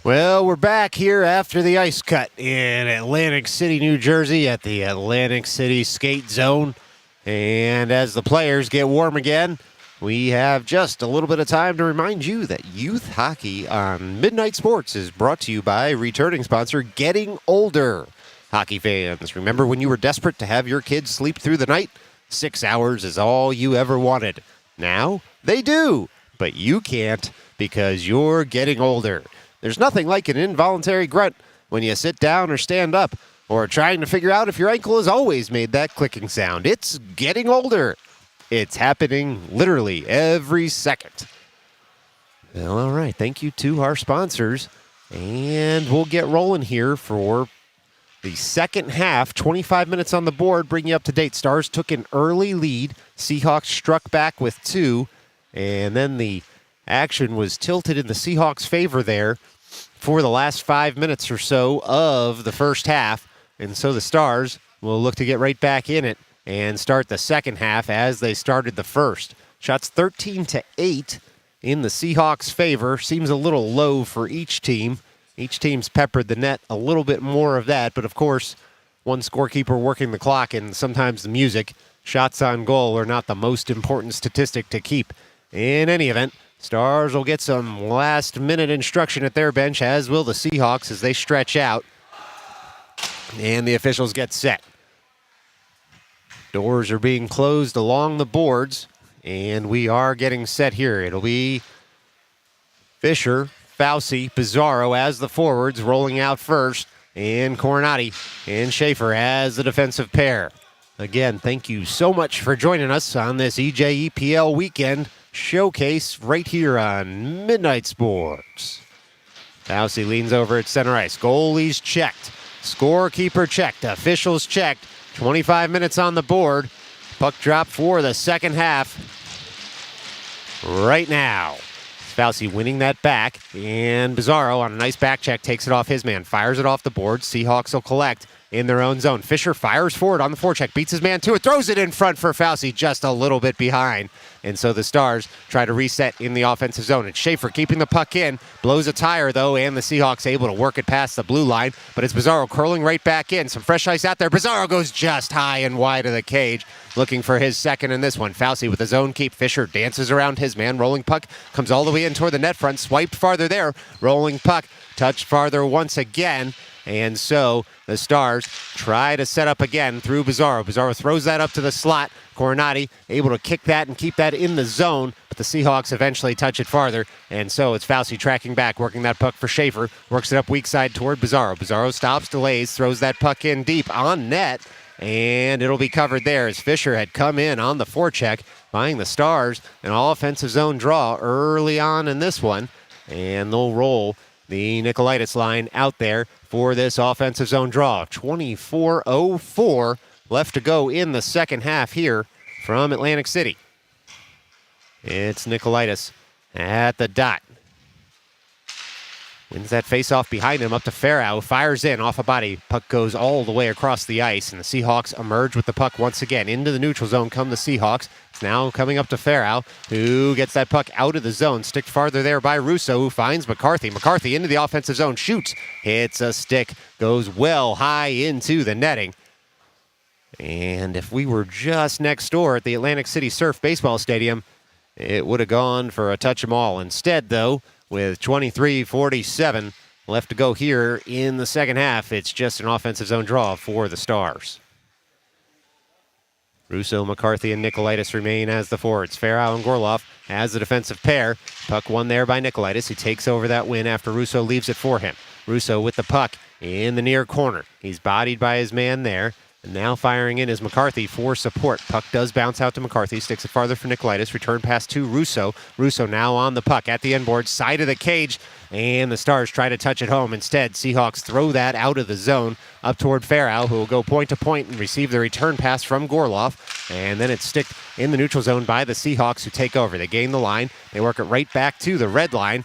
Well, we're back here after the ice cut in Atlantic City, New Jersey at the Atlantic City Skate Zone. And as the players get warm again, we have just a little bit of time to remind you that youth hockey on Midnight Sports is brought to you by returning sponsor Getting Older. Hockey fans, remember when you were desperate to have your kids sleep through the night? 6 hours is all you ever wanted. Now, they do, but you can't because you're getting older. There's nothing like an involuntary grunt when you sit down or stand up or trying to figure out if your ankle has always made that clicking sound. It's getting older. It's happening literally every second. Well, all right. Thank you to our sponsors. And we'll get rolling here for the second half. 25 minutes on the board, bring you up to date. Stars took an early lead. SeaHawks struck back with 2. And then the action was tilted in the Seahawks' favor there for the last 5 minutes or so of the first half. And so the Stars will look to get right back in it and start the second half as they started the first. Shots 13-8 in the Seahawks' favor. Seems a little low for each team. Each team's peppered the net a little bit more of that, but of course, one scorekeeper working the clock and sometimes the music. Shots on goal are not the most important statistic to keep. In any event, Stars will get some last-minute instruction at their bench, as will the Seahawks as they stretch out. And the officials get set. Doors are being closed along the boards, and we are getting set here. It'll be Fisher, Fauci, Pizarro as the forwards, rolling out first, and Coronati and Schaefer as the defensive pair. Again, thank you so much for joining us on this EJEPL weekend showcase right here on Midnight Sports. Fauci leans over at center ice. Goalies checked. Scorekeeper checked. Officials checked. 25 minutes on the board. Puck drop for the second half right now. Fauci winning that back, and Pizarro on a nice back check takes it off his man, fires it off the board. Seahawks will collect in their own zone. Fisher fires forward on the forecheck, beats his man to it, throws it in front for Fauci, just a little bit behind. And so the Stars try to reset in the offensive zone. And Schaefer keeping the puck in, blows a tire though, and the Seahawks able to work it past the blue line. But it's Pizarro curling right back in. Some fresh ice out there. Pizarro goes just high and wide of the cage, looking for his second in this one. Fauci with his own keep. Fisher dances around his man. Rolling puck comes all the way in toward the net front. Swiped farther there. Rolling puck touched farther once again. And so the Stars try to set up again through Pizarro. Pizarro throws that up to the slot. Coronati able to kick that and keep that in the zone, but the Seahawks eventually touch it farther. And so it's Fauci tracking back, working that puck for Schaefer. Works it up weak side toward Pizarro. Pizarro stops, delays, throws that puck in deep on net. And it'll be covered there as Fisher had come in on the forecheck, buying the Stars an all-offensive zone draw early on in this one. And they'll roll the Nicolaitis line out there for this offensive zone draw. 24:04 left to go in the second half here from Atlantic City. It's Nicolaitis at the dot. Wins that faceoff behind him up to Farrow. Fires in off a body. Puck goes all the way across the ice, and the Seahawks emerge with the puck once again. Into the neutral zone come the Seahawks. It's now coming up to Farrow, who gets that puck out of the zone. Sticked farther there by Russo, who finds McCarthy. McCarthy into the offensive zone. Shoots. Hits a stick. Goes well high into the netting. And if we were just next door at the Atlantic City Surf Baseball Stadium, it would have gone for a touch 'em all. Instead, though, with 23:47 left to go here in the second half, it's just an offensive zone draw for the Stars. Russo, McCarthy, and Nicolaitis remain as the forwards. Farrow and Gorloff as the defensive pair. Puck won there by Nicolaitis. He takes over that win after Russo leaves it for him. Russo with the puck in the near corner. He's bodied by his man there. And now firing in is McCarthy for support. Puck does bounce out to McCarthy. Sticks it farther for Nicolaitis. Return pass to Russo. Russo now on the puck at the end board, side of the cage. And the Stars try to touch it home. Instead, Seahawks throw that out of the zone up toward Farrow, who will go point to point and receive the return pass from Gorloff. And then it's sticked in the neutral zone by the Seahawks, who take over. They gain the line. They work it right back to the red line,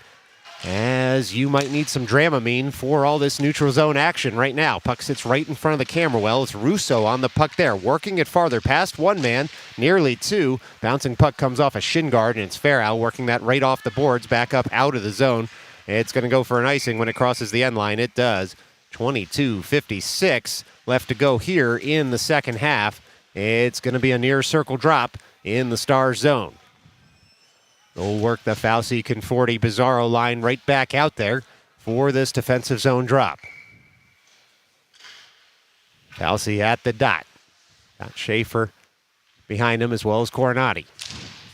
as you might need some Dramamine for all this neutral zone action right now. Puck sits right in front of the camera well. It's Russo on the puck there, working it farther past one man, nearly two. Bouncing puck comes off a shin guard, and it's Farrow working that right off the boards, back up out of the zone It's going to go for an icing when it crosses the end line. It does. 22:56 left to go here in the second half. It's going to be a near circle drop in the Stars zone. They'll work the Fauci, Conforti, Bizarro line right back out there for this defensive zone drop. Fauci at the dot. Got Schaefer behind him as well as Coronati.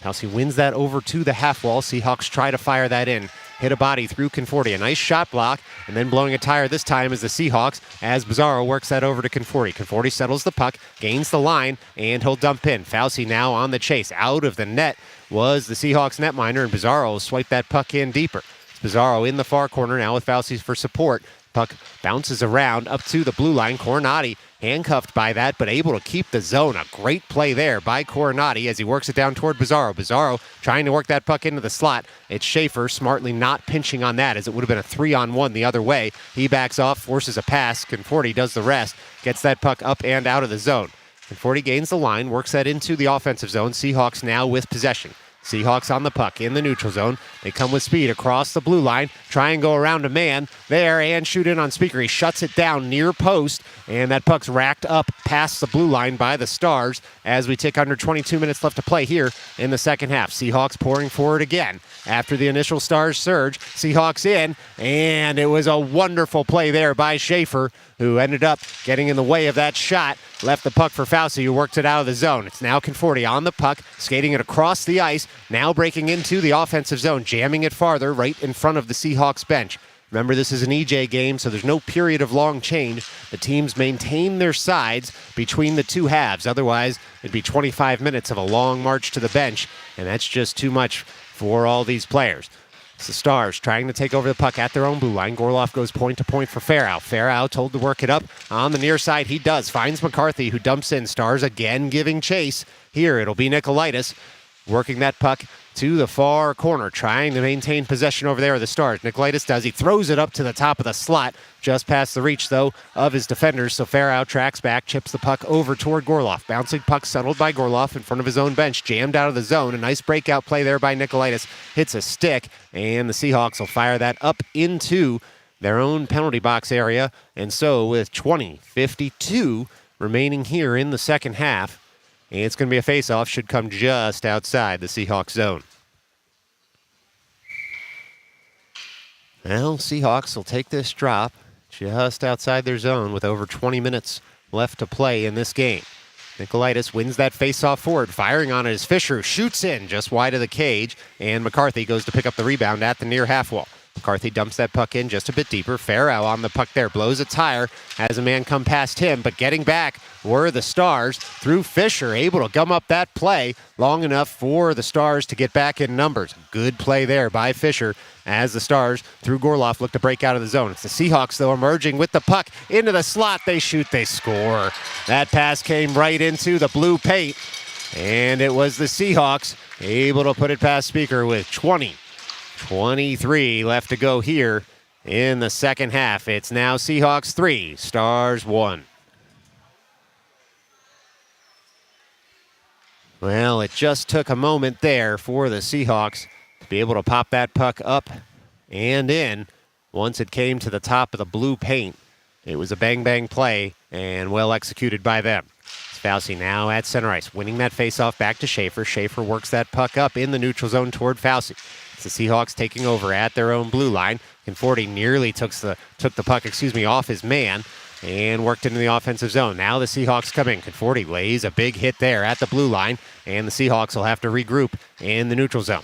Fauci wins that over to the half wall. Seahawks try to fire that in. Hit a body through Conforti. A nice shot block, and then blowing a tire this time is the Seahawks as Bizarro works that over to Conforti. Conforti settles the puck, gains the line, and he'll dump in. Fauci now on the chase. Out of the net was the Seahawks netminder, and Bizarro will swipe that puck in deeper. It's Bizarro in the far corner now with Fauci for support. Puck bounces around up to the blue line. Coronati handcuffed by that, but able to keep the zone. A great play there by Coronati as he works it down toward Bizarro. Bizarro trying to work that puck into the slot. It's Schaefer smartly not pinching on that as it would have been a 3-on-1 the other way. He backs off, forces a pass. Conforti does the rest, gets that puck up and out of the zone. Conforti gains the line, works that into the offensive zone. Seahawks now with possession. Seahawks on the puck in the neutral zone. They come with speed across the blue line, try and go around a man there and shoot in on Speaker. He shuts it down near post, and that puck's racked up past the blue line by the Stars as we tick under 22 minutes left to play here in the second half. Seahawks pouring forward again after the initial Stars surge. Seahawks in, and it was a wonderful play there by Schaefer, who ended up getting in the way of that shot. Left the puck for Fauci, who worked it out of the zone. It's now Conforti on the puck, skating it across the ice, now breaking into the offensive zone, jamming it farther right in front of the Seahawks bench. Remember, this is an EJ game, so there's no period of long change. The teams maintain their sides between the two halves. Otherwise, it'd be 25 minutes of a long march to the bench, and that's just too much for all these players. It's the Stars trying to take over the puck at their own blue line. Gorloff goes point to point for Farrow. Farrow told to work it up on the near side. He does. Finds McCarthy, who dumps in. Stars again giving chase. Here it'll be Nicolaitis working that puck to the far corner, trying to maintain possession over there of the Stars. Nicolaitis does. He throws it up to the top of the slot, just past the reach, though, of his defenders. So Farrow tracks back, chips the puck over toward Gorloff. Bouncing puck settled by Gorloff in front of his own bench, jammed out of the zone. A nice breakout play there by Nicolaitis. Hits a stick, and the Seahawks will fire that up into their own penalty box area. And so with 20:52 remaining here in the second half, it's going to be a face-off, should come just outside the Seahawks zone. Well, Seahawks will take this drop just outside their zone with over 20 minutes left to play in this game. Nicolaitis wins that face-off forward, firing on it as Fisher shoots in just wide of the cage, and McCarthy goes to pick up the rebound at the near half wall. McCarthy dumps that puck in just a bit deeper. Farrow on the puck there, blows a tire, has a man come past him, but getting back were the Stars through Fisher, able to gum up that play long enough for the Stars to get back in numbers. Good play there by Fisher as the Stars, through Gorloff, look to break out of the zone. It's the Seahawks, though, emerging with the puck into the slot. They shoot, they score. That pass came right into the blue paint, and it was the Seahawks able to put it past Speaker with 20:23 left to go here in the second half. It's now Seahawks 3, Stars 1. Well, it just took a moment there for the Seahawks to be able to pop that puck up and in. Once it came to the top of the blue paint, it was a bang-bang play and well executed by them. It's Fauci now at center ice, winning that faceoff back to Schaefer. Schaefer works that puck up in the neutral zone toward Fauci. It's the Seahawks taking over at their own blue line. Conforti nearly took the puck off his man and worked into the offensive zone. Now the Seahawks come in. Conforti lays a big hit there at the blue line, and the Seahawks will have to regroup in the neutral zone.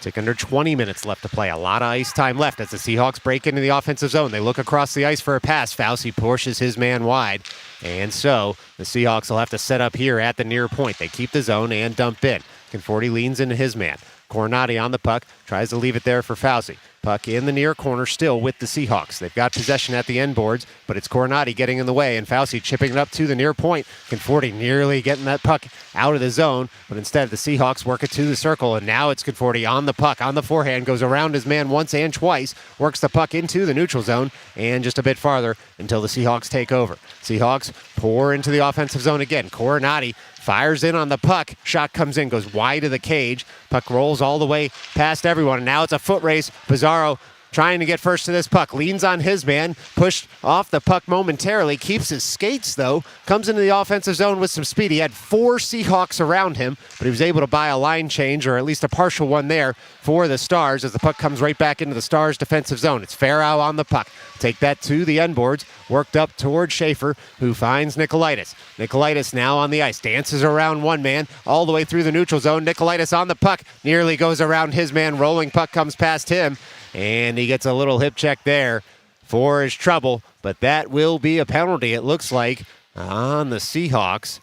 Took under 20 minutes left to play. A lot of ice time left as the Seahawks break into the offensive zone. They look across the ice for a pass. Fauci pushes his man wide, and so the Seahawks will have to set up here at the near point. They keep the zone and dump in. Conforti leans into his man. Coronati on the puck, tries to leave it there for Fauci. Puck in the near corner still with the Seahawks. They've got possession at the end boards, but it's Coronati getting in the way, and Fauci chipping it up to the near point. Conforti nearly getting that puck out of the zone, but instead the Seahawks work it to the circle, and now it's Conforti on the puck, on the forehand, goes around his man once and twice, works the puck into the neutral zone, and just a bit farther until the Seahawks take over. Seahawks pour into the offensive zone again. Coronati fires in on the puck. Shot comes in, goes wide of the cage. Puck rolls all the way past everyone. And now it's a foot race. Bizarro trying to get first to this puck. Leans on his man, pushed off the puck momentarily, keeps his skates though, comes into the offensive zone with some speed. He had 4 Seahawks around him, but he was able to buy a line change, or at least a partial one there for the Stars as the puck comes right back into the Stars' defensive zone. It's Farrow on the puck. Take that to the end boards, worked up toward Schaefer, who finds Nicolaitis. Nicolaitis now on the ice, dances around one man, all the way through the neutral zone. Nicolaitis on the puck, nearly goes around his man, rolling puck comes past him, and he gets a little hip check there for his trouble, but that will be a penalty, it looks like, on the Seahawks,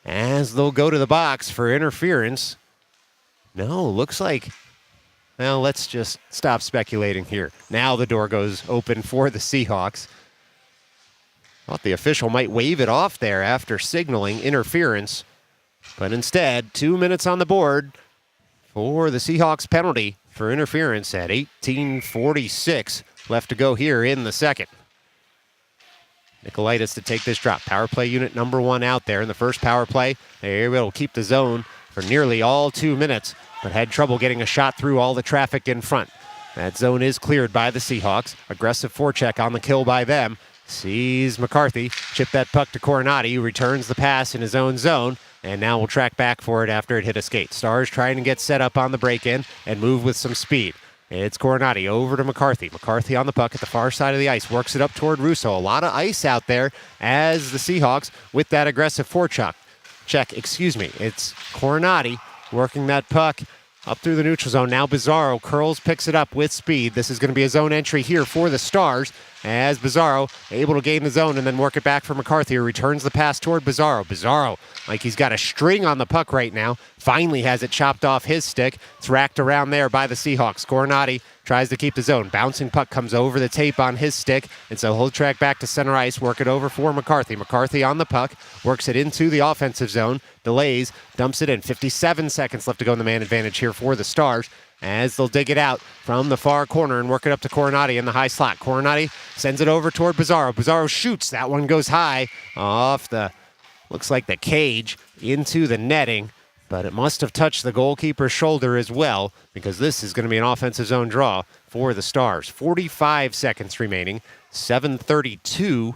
as they'll go to the box for interference. No, looks like, well, let's just stop speculating here. Now the door goes open for the Seahawks. Thought the official might wave it off there after signaling interference, but instead, 2 minutes on the board for the Seahawks penalty for interference at 18:46 left to go here in the second. Nicolaitis to take this drop. Power play unit number 1 out there in the first power play. They're able to keep the zone for nearly all 2 minutes, but had trouble getting a shot through all the traffic in front. That zone is cleared by the Seahawks. Aggressive forecheck on the kill by them. Sees McCarthy chip that puck to Coronati, who returns the pass in his own zone, and now we'll track back for it after it hit a skate. Stars trying to get set up on the break-in and move with some speed. It's Coronati over to McCarthy. McCarthy on the puck at the far side of the ice, works it up toward Russo. A lot of ice out there as the Seahawks with that aggressive forecheck. It's Coronati working that puck up through the neutral zone. Now Bizarro curls, picks it up with speed. This is going to be a zone entry here for the Stars, as Bizarro able to gain the zone and then work it back for McCarthy, who returns the pass toward Bizarro. Bizarro, like he's got a string on the puck right now, finally has it chopped off his stick. It's racked around there by the Seahawks. Coronati tries to keep the zone. Bouncing puck comes over the tape on his stick, and so he'll track back to center ice, work it over for McCarthy. McCarthy on the puck, works it into the offensive zone, delays, dumps it in. 57 seconds left to go in the man advantage here for the Stars, as they'll dig it out from the far corner and work it up to Coronati in the high slot. Coronati sends it over toward Bizarro. Bizarro shoots. That one goes high off the, looks like the cage, into the netting, but it must have touched the goalkeeper's shoulder as well, because this is going to be an offensive zone draw for the Stars. 45 seconds remaining, 7:32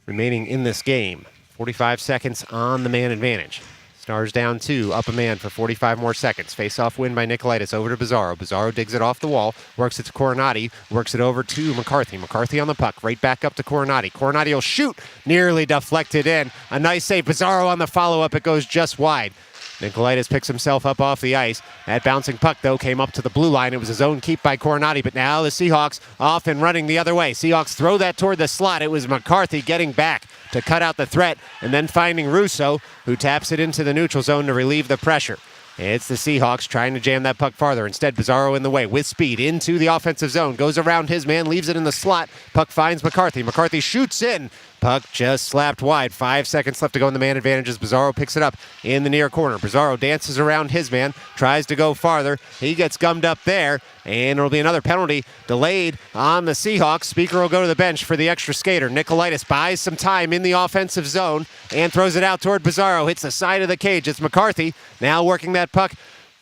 remaining in this game. 45 seconds on the man advantage. Stars down 2, up a man for 45 more seconds. Face-off win by Nicolaitis over to Bizarro. Bizarro digs it off the wall, works it to Coronati, works it over to McCarthy. McCarthy on the puck, right back up to Coronati. Coronati will shoot, nearly deflected in. A nice save. Bizarro on the follow-up, it goes just wide. Nicolaitis picks himself up off the ice. That bouncing puck, though, came up to the blue line. It was a zone keep by Coronati, but now the Seahawks off and running the other way. Seahawks throw that toward the slot. It was McCarthy getting back to cut out the threat, and then finding Russo, who taps it into the neutral zone to relieve the pressure. It's the Seahawks trying to jam that puck farther. Instead, Bizarro in the way with speed into the offensive zone. Goes around his man, leaves it in the slot. Puck finds McCarthy. McCarthy shoots in. Puck just slapped wide. 5 seconds left to go in the man advantage as Bizarro picks it up in the near corner. Bizarro dances around his man, tries to go farther. He gets gummed up there, and it'll be another penalty delayed on the Seahawks. Speaker will go to the bench for the extra skater. Nicolaitis buys some time in the offensive zone and throws it out toward Bizarro. Hits the side of the cage. It's McCarthy now working that puck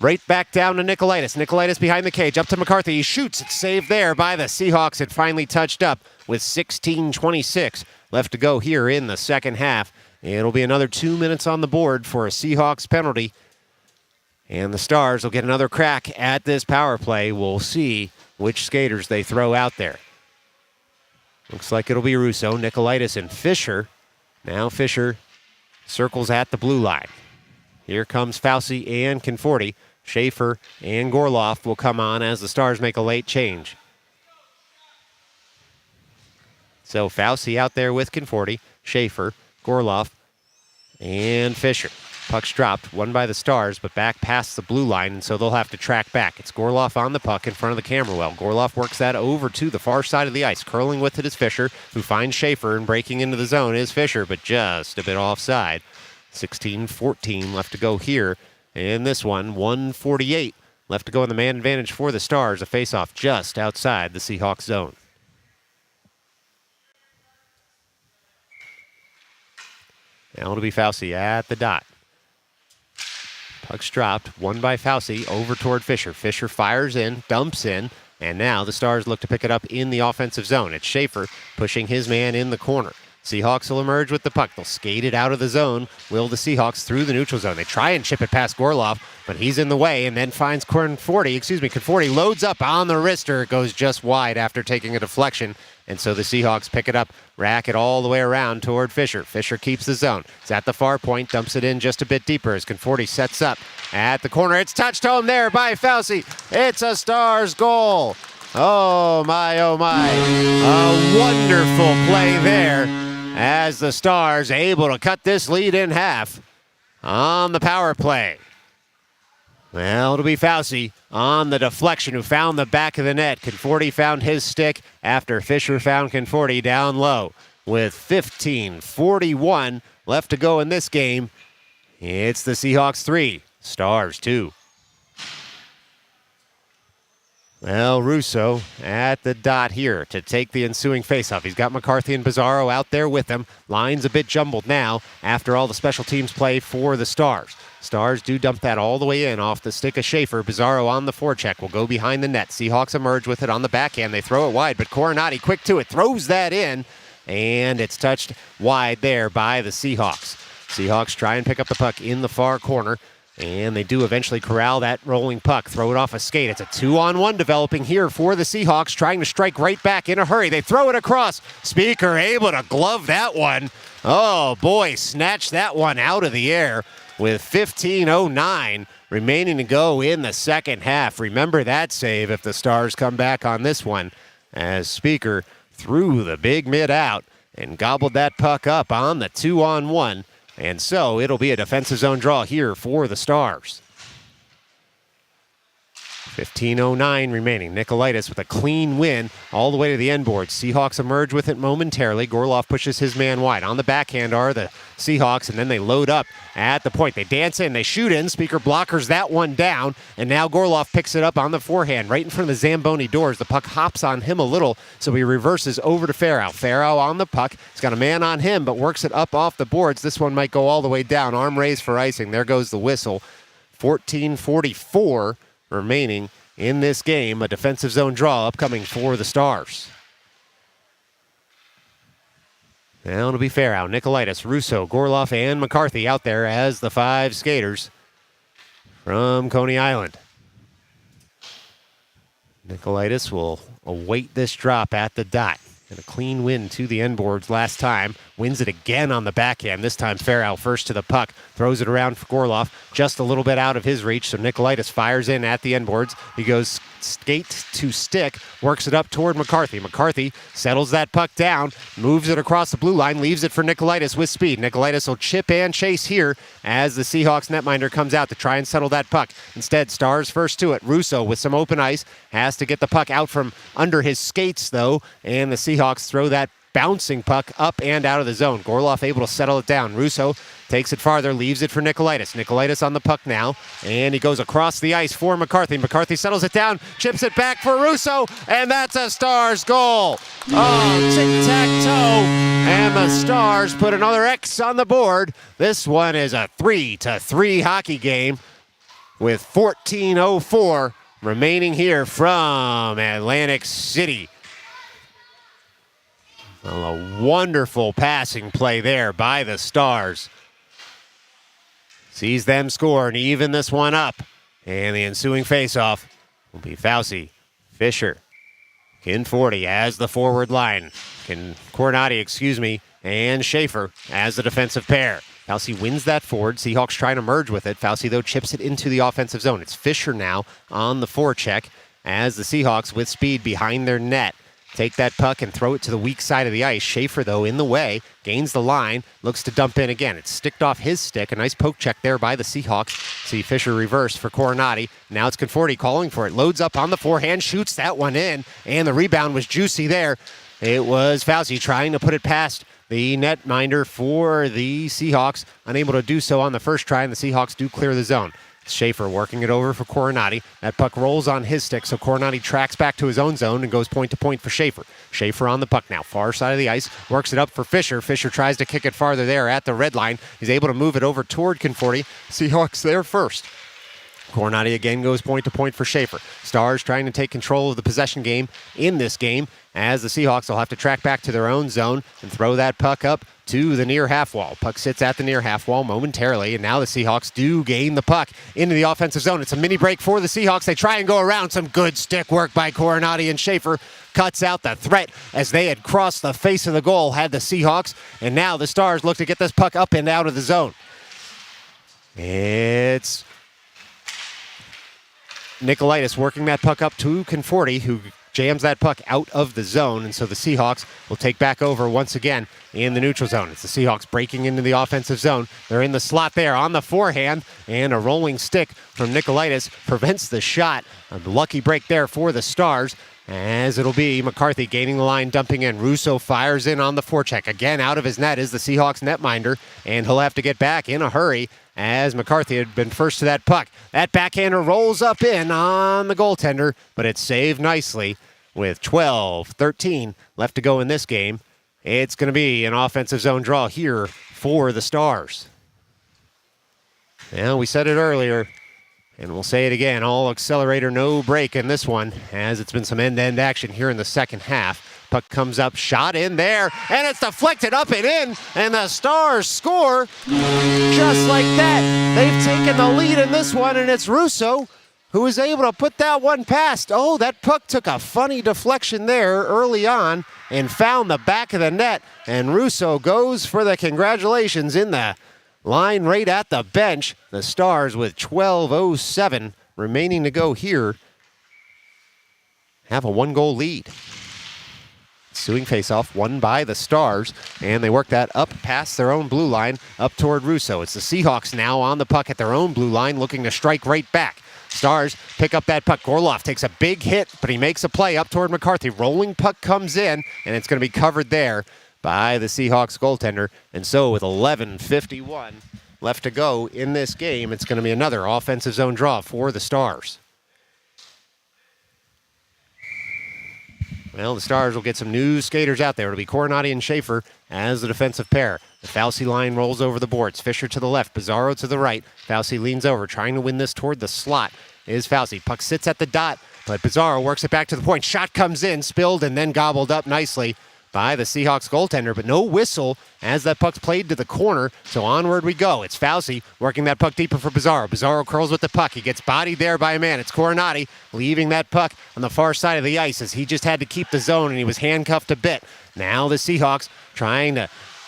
right back down to Nicolaitis. Nicolaitis behind the cage, up to McCarthy. He shoots. It's saved there by the Seahawks. It finally touched up with 16:26 left to go here in the second half. It'll be another 2 minutes on the board for a Seahawks penalty. And the Stars will get another crack at this power play. We'll see which skaters they throw out there. Looks like it'll be Russo, Nicolaitis, and Fisher. Now Fisher circles at the blue line. Here comes Fauci and Conforti. Schaefer and Gorloff will come on as the Stars make a late change. So Fauci out there with Conforti, Schaefer, Gorloff, and Fisher. Puck's dropped, won by the Stars, but back past the blue line, and so they'll have to track back. It's Gorloff on the puck in front of the camera well. Gorloff works that over to the far side of the ice. Curling with it is Fisher, who finds Schaefer, and breaking into the zone is Fisher, but just a bit offside. 16:14 left to go here in this one. 1:48 left to go in the man advantage for the Stars. A face-off just outside the Seahawks zone. Now it'll be Fauci at the dot. Puck's dropped, won by Fauci, over toward Fisher. Fisher fires in, dumps in, And now the Stars look to pick it up in the offensive zone. It's Schaefer pushing his man in the corner. Seahawks will emerge with the puck. They'll skate it out of the zone. Will the Seahawks through the neutral zone. They try and chip it past Gorloff, but he's in the way and then finds Conforti loads up on the wrister. It goes just wide after taking a deflection. And so the Seahawks pick it up, rack it all the way around toward Fisher. Fisher keeps the zone. It's at the far point, dumps it in just a bit deeper as Conforti sets up at the corner. It's touched home there by Fauci. It's a Stars goal. Oh my, oh my. A wonderful play there as the Stars able to cut this lead in half on the power play. Well, it'll be Fauci on the deflection who found the back of the net. Conforti found his stick after Fisher found Conforti down low. With 15:41 left to go in this game, it's the Seahawks 3, Stars 2. Well, Russo at the dot here to take the ensuing faceoff. He's got McCarthy and Bizarro out there with him. Line's a bit jumbled now after all the special teams play for the Stars. Stars do dump that all the way in off the stick of Schaefer. Bizarro on the forecheck will go behind the net. Seahawks emerge with it on the backhand. They throw it wide, but Coronati quick to it, throws that in, and it's touched wide there by the Seahawks. Seahawks try and pick up the puck in the far corner. And they do eventually corral that rolling puck, throw it off a skate. It's a 2-on-1 developing here for the Seahawks, trying to strike right back in a hurry. They throw it across. Speaker able to glove that one. Oh, boy, snatched that one out of the air with 15:09 remaining to go in the second half. Remember that save if the Stars come back on this one, as Speaker threw the big mid out and gobbled that puck up on the 2-on-1. And so it'll be a defensive zone draw here for the Stars. 15:09 remaining. Nikolaitis with a clean win all the way to the end board. Seahawks emerge with it momentarily. Gorloff pushes his man wide. On the backhand are the Seahawks, and then they load up at the point. They dance in, they shoot in. Speaker blockers that one down, and now Gorloff picks it up on the forehand right in front of the Zamboni doors. The puck hops on him a little, so he reverses over to Farrow. Farrow on the puck. He's got a man on him, but works it up off the boards. This one might go all the way down. Arm raised for icing. There goes the whistle. 14:44 remaining in this game. A defensive zone draw upcoming for the Stars. Now it'll be Farrow, Nikolaitis, Russo, Gorloff, and McCarthy out there as the 5 skaters from Coney Island. Nikolaitis will await this drop at the dot. And a clean win to the end boards last time. Wins it again on the backhand. This time Farrow first to the puck. Throws it around for Gorloff. Just a little bit out of his reach. So Nikolaitis fires in at the end boards. He goes skate to stick. Works it up toward McCarthy. McCarthy settles that puck down. Moves it across the blue line. Leaves it for Nikolaitis with speed. Nikolaitis will chip and chase here as the Seahawks netminder comes out to try and settle that puck. Instead, Stars first to it. Russo with some open ice. Has to get the puck out from under his skates though. And the Seahawks throw that bouncing puck up and out of the zone. Gorloff able to settle it down. Russo takes it farther, leaves it for Nikolaitis. Nikolaitis on the puck now, and he goes across the ice for McCarthy. McCarthy settles it down, chips it back for Russo, and that's a Stars goal. Oh, tic-tac-toe, and the Stars put another X on the board. This one is a 3-3 hockey game with 14:04 remaining here from Atlantic City. Well, a wonderful passing play there by the Stars. Sees them score and even this one up. And the ensuing faceoff will be Fauci, Fisher, Conforti as the forward line. Coronati, and Schaefer as the defensive pair. Fauci wins that forward. Seahawks trying to merge with it. Fauci, though, chips it into the offensive zone. It's Fisher now on the forecheck as the Seahawks with speed behind their net take that puck and throw it to the weak side of the ice. Schaefer, though, in the way, gains the line, looks to dump in again. It's sticked off his stick. A nice poke check there by the Seahawks. See Fisher reverse for Coronati. Now it's Conforti calling for it. Loads up on the forehand, shoots that one in, and the rebound was juicy there. It was Fauci trying to put it past the netminder for the Seahawks. Unable to do so on the first try, and the Seahawks do clear the zone. Schaefer working it over for Coronati. That puck rolls on his stick, so Coronati tracks back to his own zone and goes point to point for Schaefer. Schaefer on the puck now, far side of the ice, works it up for Fisher. Fisher tries to kick it farther there at the red line. He's able to move it over toward Conforti. Seahawks there first. Coronati again goes point to point for Schaefer. Stars trying to take control of the possession game in this game as the Seahawks will have to track back to their own zone and throw that puck up to the near half wall. Puck sits at the near half wall momentarily, and now the Seahawks do gain the puck into the offensive zone. It's a mini break for the Seahawks. They try and go around. Some good stick work by Coronati, and Schaefer cuts out the threat as they had crossed the face of the goal, had the Seahawks, and now the Stars look to get this puck up and out of the zone. It's Nicolaitis working that puck up to Conforti, who jams that puck out of the zone, and so the Seahawks will take back over once again in the neutral zone. It's the Seahawks breaking into the offensive zone. They're in the slot there on the forehand, and a rolling stick from Nicolaitis prevents the shot. A lucky break there for the Stars, as it'll be McCarthy gaining the line, dumping in. Russo fires in on the forecheck. Again, out of his net is the Seahawks netminder, and he'll have to get back in a hurry as McCarthy had been first to that puck. That backhander rolls up in on the goaltender, but it's saved nicely with 12-13 left to go in this game. It's going to be an offensive zone draw here for the Stars. Now, we said it earlier, and we'll say it again, all accelerator, no break in this one, as it's been some end-to-end action here in the second half. Puck comes up, shot in there, and it's deflected up and in, and the Stars score just like that. They've taken the lead in this one, and it's Russo who was able to put that one past. Oh, that puck took a funny deflection there early on and found the back of the net, and Russo goes for the congratulations in the line right at the bench. The Stars, with 12:07 remaining to go here, have a one-goal lead. Ensuing faceoff won by the Stars, and they work that up past their own blue line up toward Russo. It's the Seahawks now on the puck at their own blue line, looking to strike right back. Stars pick up that puck. Gorloff takes a big hit, but he makes a play up toward McCarthy. Rolling puck comes in, and it's going to be covered there by the Seahawks goaltender. And so with 11:51 left to go in this game, it's going to be another offensive zone draw for the Stars. Well, the Stars will get some new skaters out there. It'll be Coronati and Schaefer as the defensive pair. The Fauci line rolls over the boards. Fisher to the left, Pizarro to the right. Fauci leans over, trying to win this toward the slot is Fauci. Puck sits at the dot, but Pizarro works it back to the point. Shot comes in, spilled, and then gobbled up nicely by the Seahawks goaltender, but no whistle as that puck's played to the corner, so onward we go. It's Fauci working that puck deeper for Pizarro. Pizarro curls with the puck. He gets bodied there by a man. It's Coronati leaving that puck on the far side of the ice as he just had to keep the zone, and he was handcuffed a bit. Now the Seahawks trying to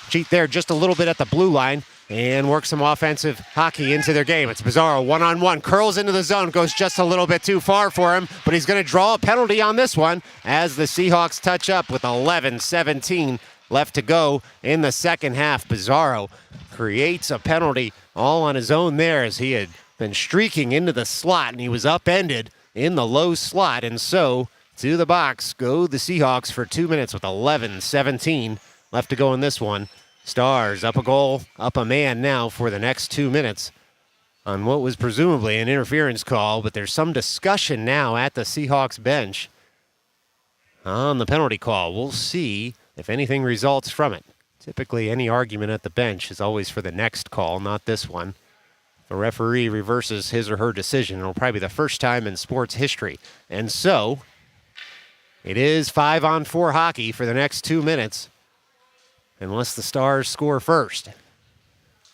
cheat there just a little bit at the blue line and work some offensive hockey into their game. It's Pizarro one-on-one, curls into the zone, goes just a little bit too far for him, but he's going to draw a penalty on this one as the Seahawks touch up with 11:17 left to go in the second half. Pizarro creates a penalty all on his own there as he had been streaking into the slot, and he was upended in the low slot, and so to the box go the Seahawks for 2 minutes with 11:17 left to go in this one. Stars up a goal, up a man now for the next 2 minutes on what was presumably an interference call, but there's some discussion now at the Seahawks bench on the penalty call. We'll see if anything results from it. Typically, any argument at the bench is always for the next call, not this one. The referee reverses his or her decision. It'll probably be the first time in sports history. And so, it is 5-on-4 hockey for the next 2 minutes, unless the Stars score first.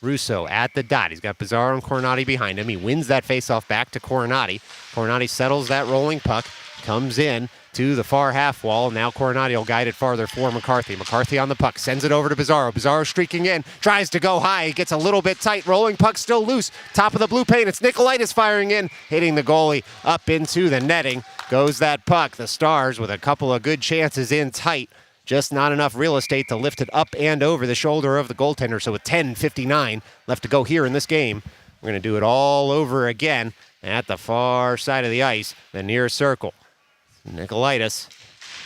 Russo at the dot. He's got Pizarro and Coronati behind him. He wins that faceoff back to Coronati. Coronati settles that rolling puck, comes in to the far half wall. Now Coronati will guide it farther for McCarthy. McCarthy on the puck, sends it over to Pizarro. Pizarro streaking in, tries to go high. He gets a little bit tight. Rolling puck still loose. Top of the blue paint. It's Nicolaitis firing in, hitting the goalie up into the netting. Goes that puck. The Stars with a couple of good chances in tight. Just not enough real estate to lift it up and over the shoulder of the goaltender. So with 10:59 left to go here in this game, we're going to do it all over again at the far side of the ice, the near circle. Nicolaitis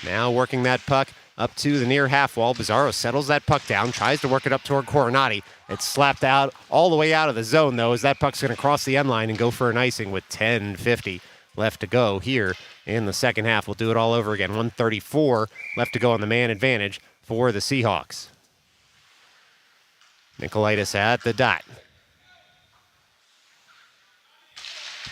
now working that puck up to the near half wall. Pizarro settles that puck down, tries to work it up toward Coronati. It's slapped out all the way out of the zone, though, as that puck's going to cross the end line and go for an icing with 10:50 left to go here in the second half. We'll do it all over again. 1:34 left to go on the man advantage for the Seahawks. Nicolaitis at the dot.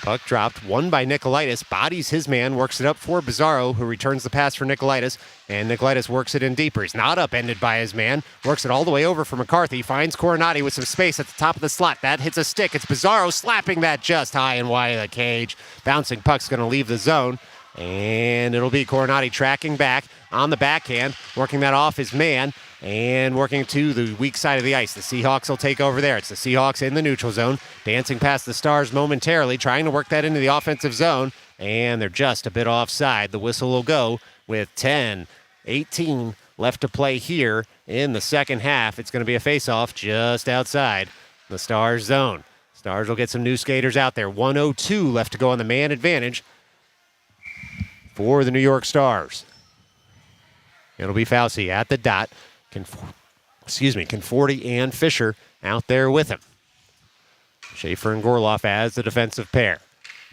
Puck dropped, won by Nicolaitis, bodies his man, works it up for Bizarro, who returns the pass for Nicolaitis, and Nicolaitis works it in deeper. He's not upended by his man, works it all the way over for McCarthy, finds Coronati with some space at the top of the slot. That hits a stick. It's Bizarro slapping that just high and wide of the cage. Bouncing puck's going to leave the zone, and it'll be Coronati tracking back on the backhand, working that off his man, and working to the weak side of the ice. The Seahawks will take over there. It's the Seahawks in the neutral zone, dancing past the Stars momentarily, trying to work that into the offensive zone, and they're just a bit offside. The whistle will go with 10:18 left to play here in the second half. It's going to be a face-off just outside the Stars zone. Stars will get some new skaters out there. 1:02 left to go on the man advantage for the New York Stars. It'll be Fauci at the dot. Conforti and Fisher out there with him. Schaefer and Gorloff as the defensive pair.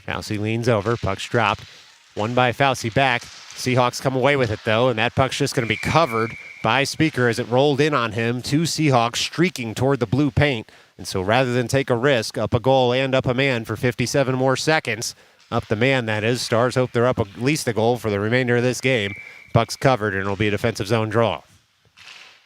Fauci leans over, puck's dropped. Won by Fauci back. Seahawks come away with it though, and that puck's just going to be covered by Speaker as it rolled in on him. Two Seahawks streaking toward the blue paint. And so rather than take a risk, up a goal and up a man for 57 more seconds, up the man that is, Stars hope they're up at least a goal for the remainder of this game. Puck's covered, and it'll be a defensive zone draw.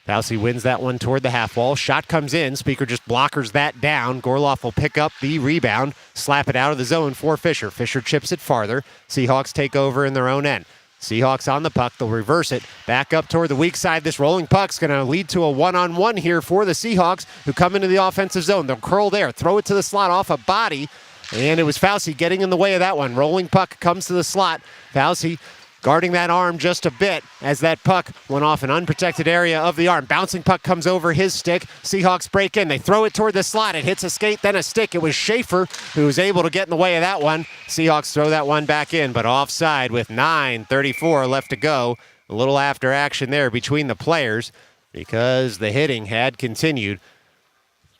Fauci wins that one toward the half wall. Shot comes in. Speaker just blockers that down. Gorloff will pick up the rebound, slap it out of the zone for Fisher. Fisher chips it farther. Seahawks take over in their own end. Seahawks on the puck. They'll reverse it. Back up toward the weak side. This rolling puck's going to lead to a one-on-one here for the Seahawks, who come into the offensive zone. They'll curl there, throw it to the slot off a body, and it was Fauci getting in the way of that one. Rolling puck comes to the slot. Fauci guarding that arm just a bit as that puck went off an unprotected area of the arm. Bouncing puck comes over his stick. Seahawks break in. They throw it toward the slot. It hits a skate, then a stick. It was Schaefer who was able to get in the way of that one. Seahawks throw that one back in, but offside with 9:34 left to go. A little after action there between the players because the hitting had continued.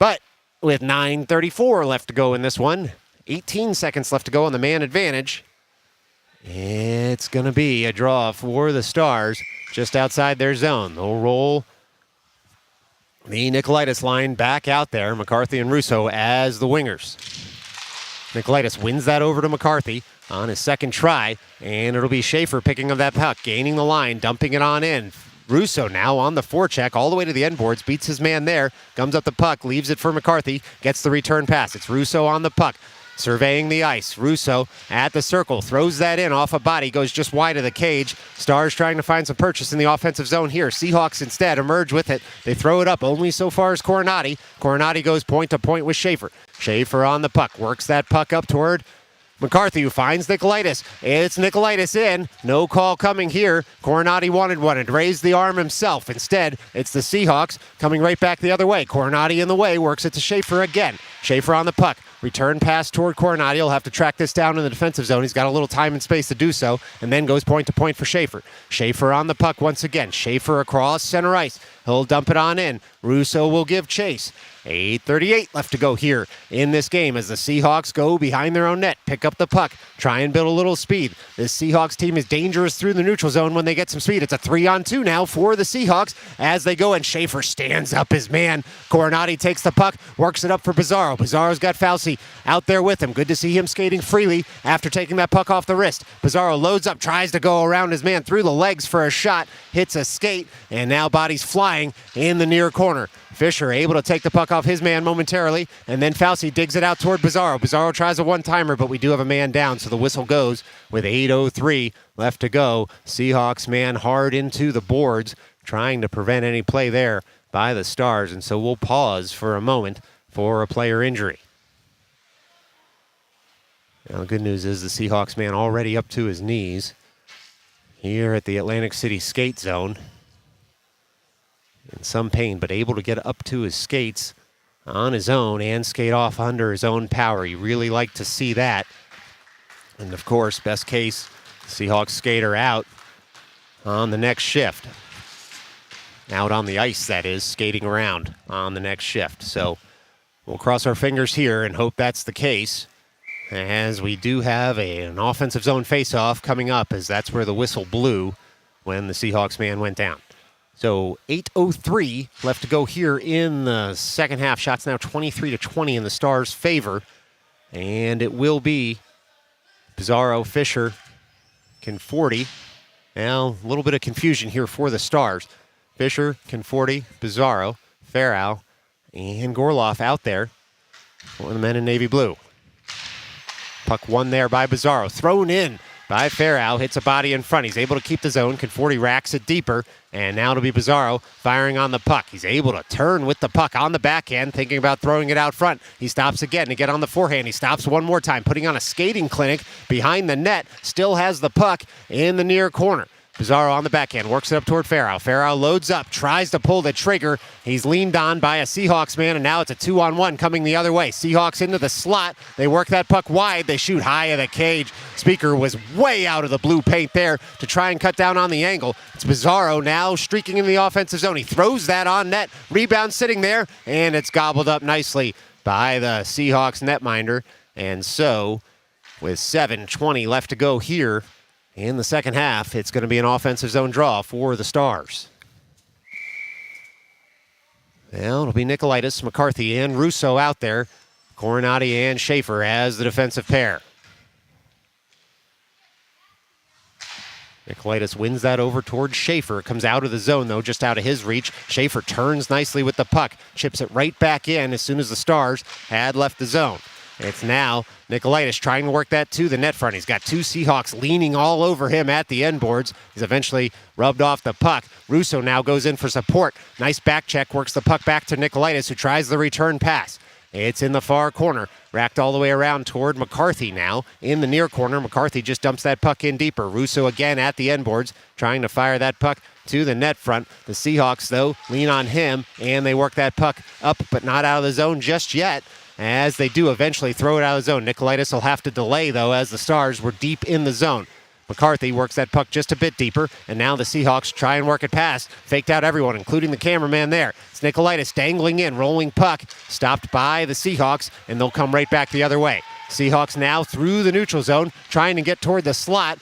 But with 9:34 left to go in this one, 18 seconds left to go on the man advantage, it's going to be a draw for the Stars just outside their zone. They'll roll the Nicolaitis line back out there. McCarthy and Russo as the wingers. Nicolaitis wins that over to McCarthy on his second try, and it'll be Schaefer picking up that puck, gaining the line, dumping it on in. Russo now on the forecheck all the way to the end boards, beats his man there, comes up the puck, leaves it for McCarthy, gets the return pass. It's Russo on the puck. Surveying the ice. Russo at the circle. Throws that in off a body. Goes just wide of the cage. Stars trying to find some purchase in the offensive zone here. Seahawks instead emerge with it. They throw it up only so far as Coronati. Coronati goes point to point with Schaefer. Schaefer on the puck. Works that puck up toward McCarthy, who finds Nicolaitis. It's Nicolaitis in. No call coming here. Coronati wanted one and raised the arm himself. Instead, it's the Seahawks coming right back the other way. Coronati in the way. Works it to Schaefer again. Schaefer on the puck. Return pass toward Coronati. He'll have to track this down in the defensive zone. He's got a little time and space to do so, and then goes point to point for Schaefer. Schaefer on the puck once again. Schaefer across center ice. He'll dump it on in. Russo will give chase. 8:38 left to go here in this game as the Seahawks go behind their own net, pick up the puck, try and build a little speed. This Seahawks team is dangerous through the neutral zone when they get some speed. It's a 3-on-2 now for the Seahawks as they go, and Schaefer stands up his man. Coronati takes the puck, works it up for Bizarro. Bizarro's got Fauci out there with him. Good to see him skating freely after taking that puck off the wrist. Bizarro loads up, tries to go around his man through the legs for a shot, hits a skate, and now bodies flying in the near corner. Fisher able to take the puck off his man momentarily, and then Fauci digs it out toward Bizarro. Bizarro tries a one-timer, but we do have a man down, so the whistle goes with 8:03 left to go. Seahawks man hard into the boards, trying to prevent any play there by the Stars, and so we'll pause for a moment for a player injury. Now, the good news is the Seahawks man already up to his knees here at the Atlantic City skate zone. In some pain, but able to get up to his skates on his own and skate off under his own power. You really like to see that. And of course, best case, Seahawks skater out on the next shift. Out on the ice, that is, skating around on the next shift. So we'll cross our fingers here and hope that's the case, as we do have an offensive zone faceoff coming up, as that's where the whistle blew when the Seahawks man went down. So 8:03 left to go here in the second half. Shots now 23-20 in the Stars' favor. And it will be Pizarro, Fisher, Conforti. Now, a little bit of confusion here for the Stars. Fisher, Conforti, Pizarro, Farrell, and Gorloff out there for the men in navy blue. Puck won there by Pizarro. Thrown in by Farrell. Hits a body in front. He's able to keep the zone. Conforti racks it deeper. And now it'll be Pizarro firing on the puck. He's able to turn with the puck on the backhand, thinking about throwing it out front. He stops again to get on the forehand. He stops one more time, putting on a skating clinic behind the net. Still has the puck in the near corner. Pizarro on the backhand, works it up toward Farrell. Farrell loads up, tries to pull the trigger. He's leaned on by a Seahawks man, and now it's a 2-on-1 coming the other way. Seahawks into the slot. They work that puck wide. They shoot high of the cage. Speaker was way out of the blue paint there to try and cut down on the angle. It's Pizarro now streaking in the offensive zone. He throws that on net. Rebound sitting there, and it's gobbled up nicely by the Seahawks netminder. And so, with 7:20 left to go here, in the second half, it's going to be an offensive zone draw for the Stars. Well, it'll be Nicolaitis, McCarthy, and Russo out there. Coronati and Schaefer as the defensive pair. Nicolaitis wins that over towards Schaefer. Comes out of the zone, though, just out of his reach. Schaefer turns nicely with the puck. Chips it right back in as soon as the Stars had left the zone. It's now Nicolaitis trying to work that to the net front. He's got two Seahawks leaning all over him at the end boards. He's eventually rubbed off the puck. Russo now goes in for support. Nice back check, works the puck back to Nicolaitis, who tries the return pass. It's in the far corner, racked all the way around toward McCarthy now. In the near corner, McCarthy just dumps that puck in deeper. Russo again at the end boards, trying to fire that puck to the net front. The Seahawks, though, lean on him, and they work that puck up, but not out of the zone just yet, as they do eventually throw it out of the zone. Nicolaitis will have to delay, though, as the Stars were deep in the zone. McCarthy works that puck just a bit deeper, and now the Seahawks try and work it past. Faked out everyone, including the cameraman there. It's Nicolaitis dangling in, rolling puck, stopped by the Seahawks, and they'll come right back the other way. Seahawks now through the neutral zone, trying to get toward the slot.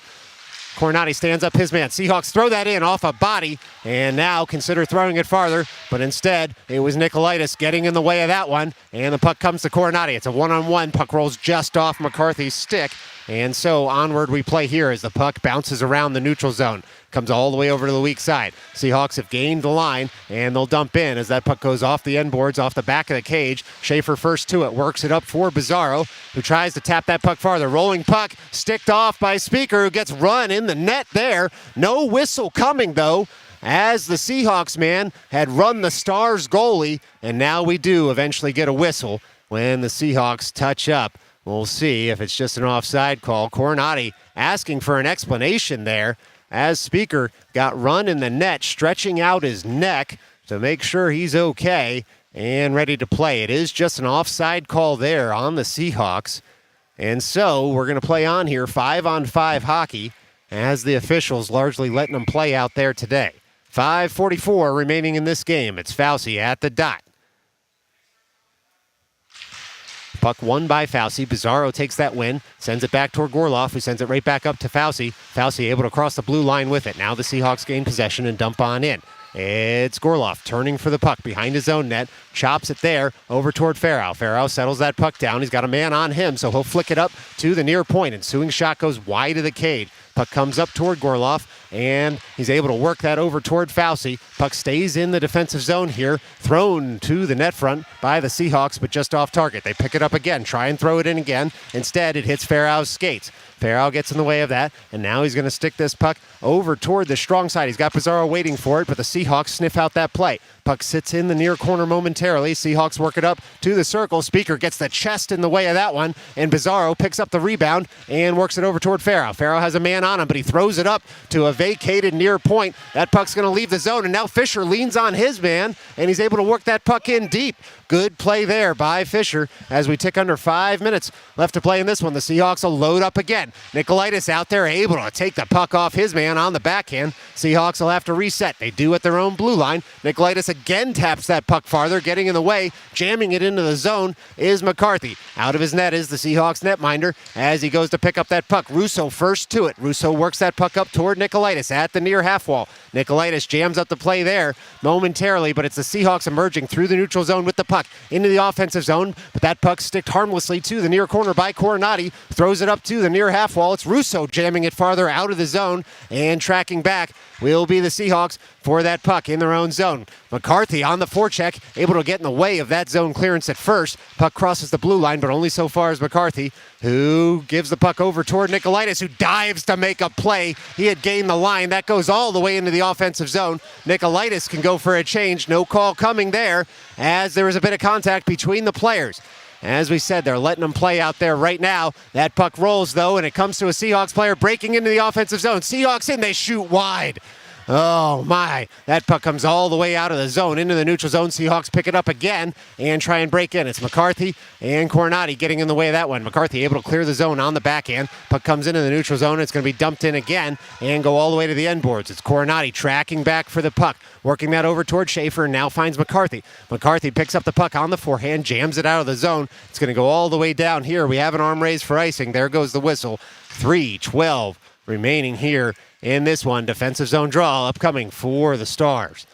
Coronati stands up his man. Seahawks throw that in off a body, and now consider throwing it farther, but instead it was Nicolaitis getting in the way of that one, and the puck comes to Coronati. It's a one-on-one. Puck rolls just off McCarthy's stick, and so onward we play here as the puck bounces around the neutral zone. Comes all the way over to the weak side. Seahawks have gained the line, and they'll dump in as that puck goes off the end boards, off the back of the cage. Schaefer first to it, works it up for Pizarro, who tries to tap that puck farther. Rolling puck, sticked off by Speaker, who gets run in the net there. No whistle coming, though, as the Seahawks man had run the Stars goalie, and now we do eventually get a whistle when the Seahawks touch up. We'll see if it's just an offside call. Coronati asking for an explanation there, as Speaker got run in the net, stretching out his neck to make sure he's okay and ready to play. It is just an offside call there on the Seahawks. And so we're going to play on here 5-on-5 hockey, as the officials largely letting them play out there today. 5:44 remaining in this game. It's Fauci at the dot. Puck won by Fauci. Pizarro takes that win, sends it back toward Gorloff, who sends it right back up to Fauci. Fauci able to cross the blue line with it. Now the Seahawks gain possession and dump on in. It's Gorloff turning for the puck behind his own net, chops it there over toward Farrell. Farrell settles that puck down. He's got a man on him, so he'll flick it up to the near point. Ensuing shot goes wide of the cage. Puck comes up toward Gorloff, and he's able to work that over toward Fauci. Puck stays in the defensive zone here, thrown to the net front by the Seahawks, but just off target. They pick it up again, try and throw it in again. Instead, it hits Farrell's skates. Farrell gets in the way of that, and now he's going to stick this puck over toward the strong side. He's got Pizarro waiting for it, but the Seahawks sniff out that play. Puck sits in the near corner momentarily. Seahawks work it up to the circle. Speaker gets the chest in the way of that one, and Pizarro picks up the rebound and works it over toward Farrell. Farrell has a man on him, but he throws it up to a vacated near point. That puck's going to leave the zone, and now Fisher leans on his man, and he's able to work that puck in deep. Good play there by Fisher as we tick under 5 minutes left to play in this one. The Seahawks will load up again. Nicolaitis out there able to take the puck off his man on the backhand. Seahawks will have to reset. They do at their own blue line. Nicolaitis again taps that puck farther, getting in the way, jamming it into the zone is McCarthy. Out of his net is the Seahawks netminder as he goes to pick up that puck. Russo first to it. Russo works that puck up toward Nicolaitis at the near half wall. Nicolaitis jams up the play there momentarily, but it's the Seahawks emerging through the neutral zone with the puck. puck into the offensive zone, but that puck sticked harmlessly to the near corner by Coronati. Throws it up to the near half wall. It's Russo jamming it farther out of the zone, and tracking back will be the Seahawks for that puck in their own zone. McCarthy on the forecheck, able to get in the way of that zone clearance at first. Puck crosses the blue line, but only so far as McCarthy, who gives the puck over toward Nicolaitis, who dives to make a play. He had gained the line. That goes all the way into the offensive zone. Nicolaitis can go for a change. No call coming there, as there was a bit of contact between the players. As we said, they're letting them play out there right now. That puck rolls, though, and it comes to a Seahawks player breaking into the offensive zone. Seahawks in, they shoot wide. Oh, my. That puck comes all the way out of the zone into the neutral zone. Seahawks pick it up again and try and break in. It's McCarthy and Coronati getting in the way of that one. McCarthy able to clear the zone on the backhand. Puck comes into the neutral zone. It's going to be dumped in again and go all the way to the end boards. It's Coronati tracking back for the puck, working that over toward Schaefer, and now finds McCarthy. McCarthy picks up the puck on the forehand, jams it out of the zone. It's going to go all the way down here. We have an arm raised for icing. There goes the whistle. 3:12 remaining here in this one. Defensive zone draw upcoming for the Stars.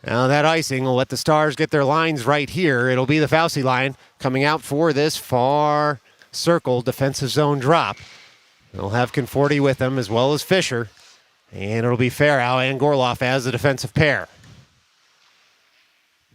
Now that icing will let the Stars get their lines right here. It'll be the Fauci line coming out for this far circle defensive zone drop. They'll have Conforti with them as well as Fisher. And it'll be Farrow and Gorloff as the defensive pair.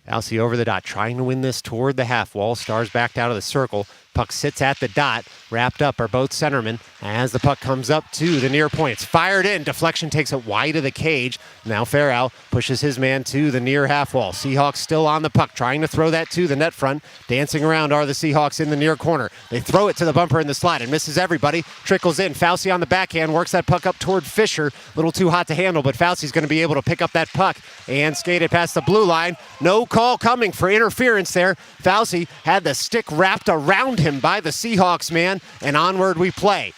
Fauci over the dot, trying to win this toward the half wall. Stars backed out of the circle. Puck sits at the dot. Wrapped up are both centermen as the puck comes up to the near point. It's fired in. Deflection takes it wide of the cage. Now Farrell pushes his man to the near half wall. Seahawks still on the puck, trying to throw that to the net front. Dancing around are the Seahawks in the near corner. They throw it to the bumper in the slot. It misses everybody. Trickles in. Fauci on the backhand works that puck up toward Fisher. A little too hot to handle, but Fauci's going to be able to pick up that puck and skate it past the blue line. No call coming for interference there. Fauci had the stick wrapped around him by the Seahawks man, and onward we play.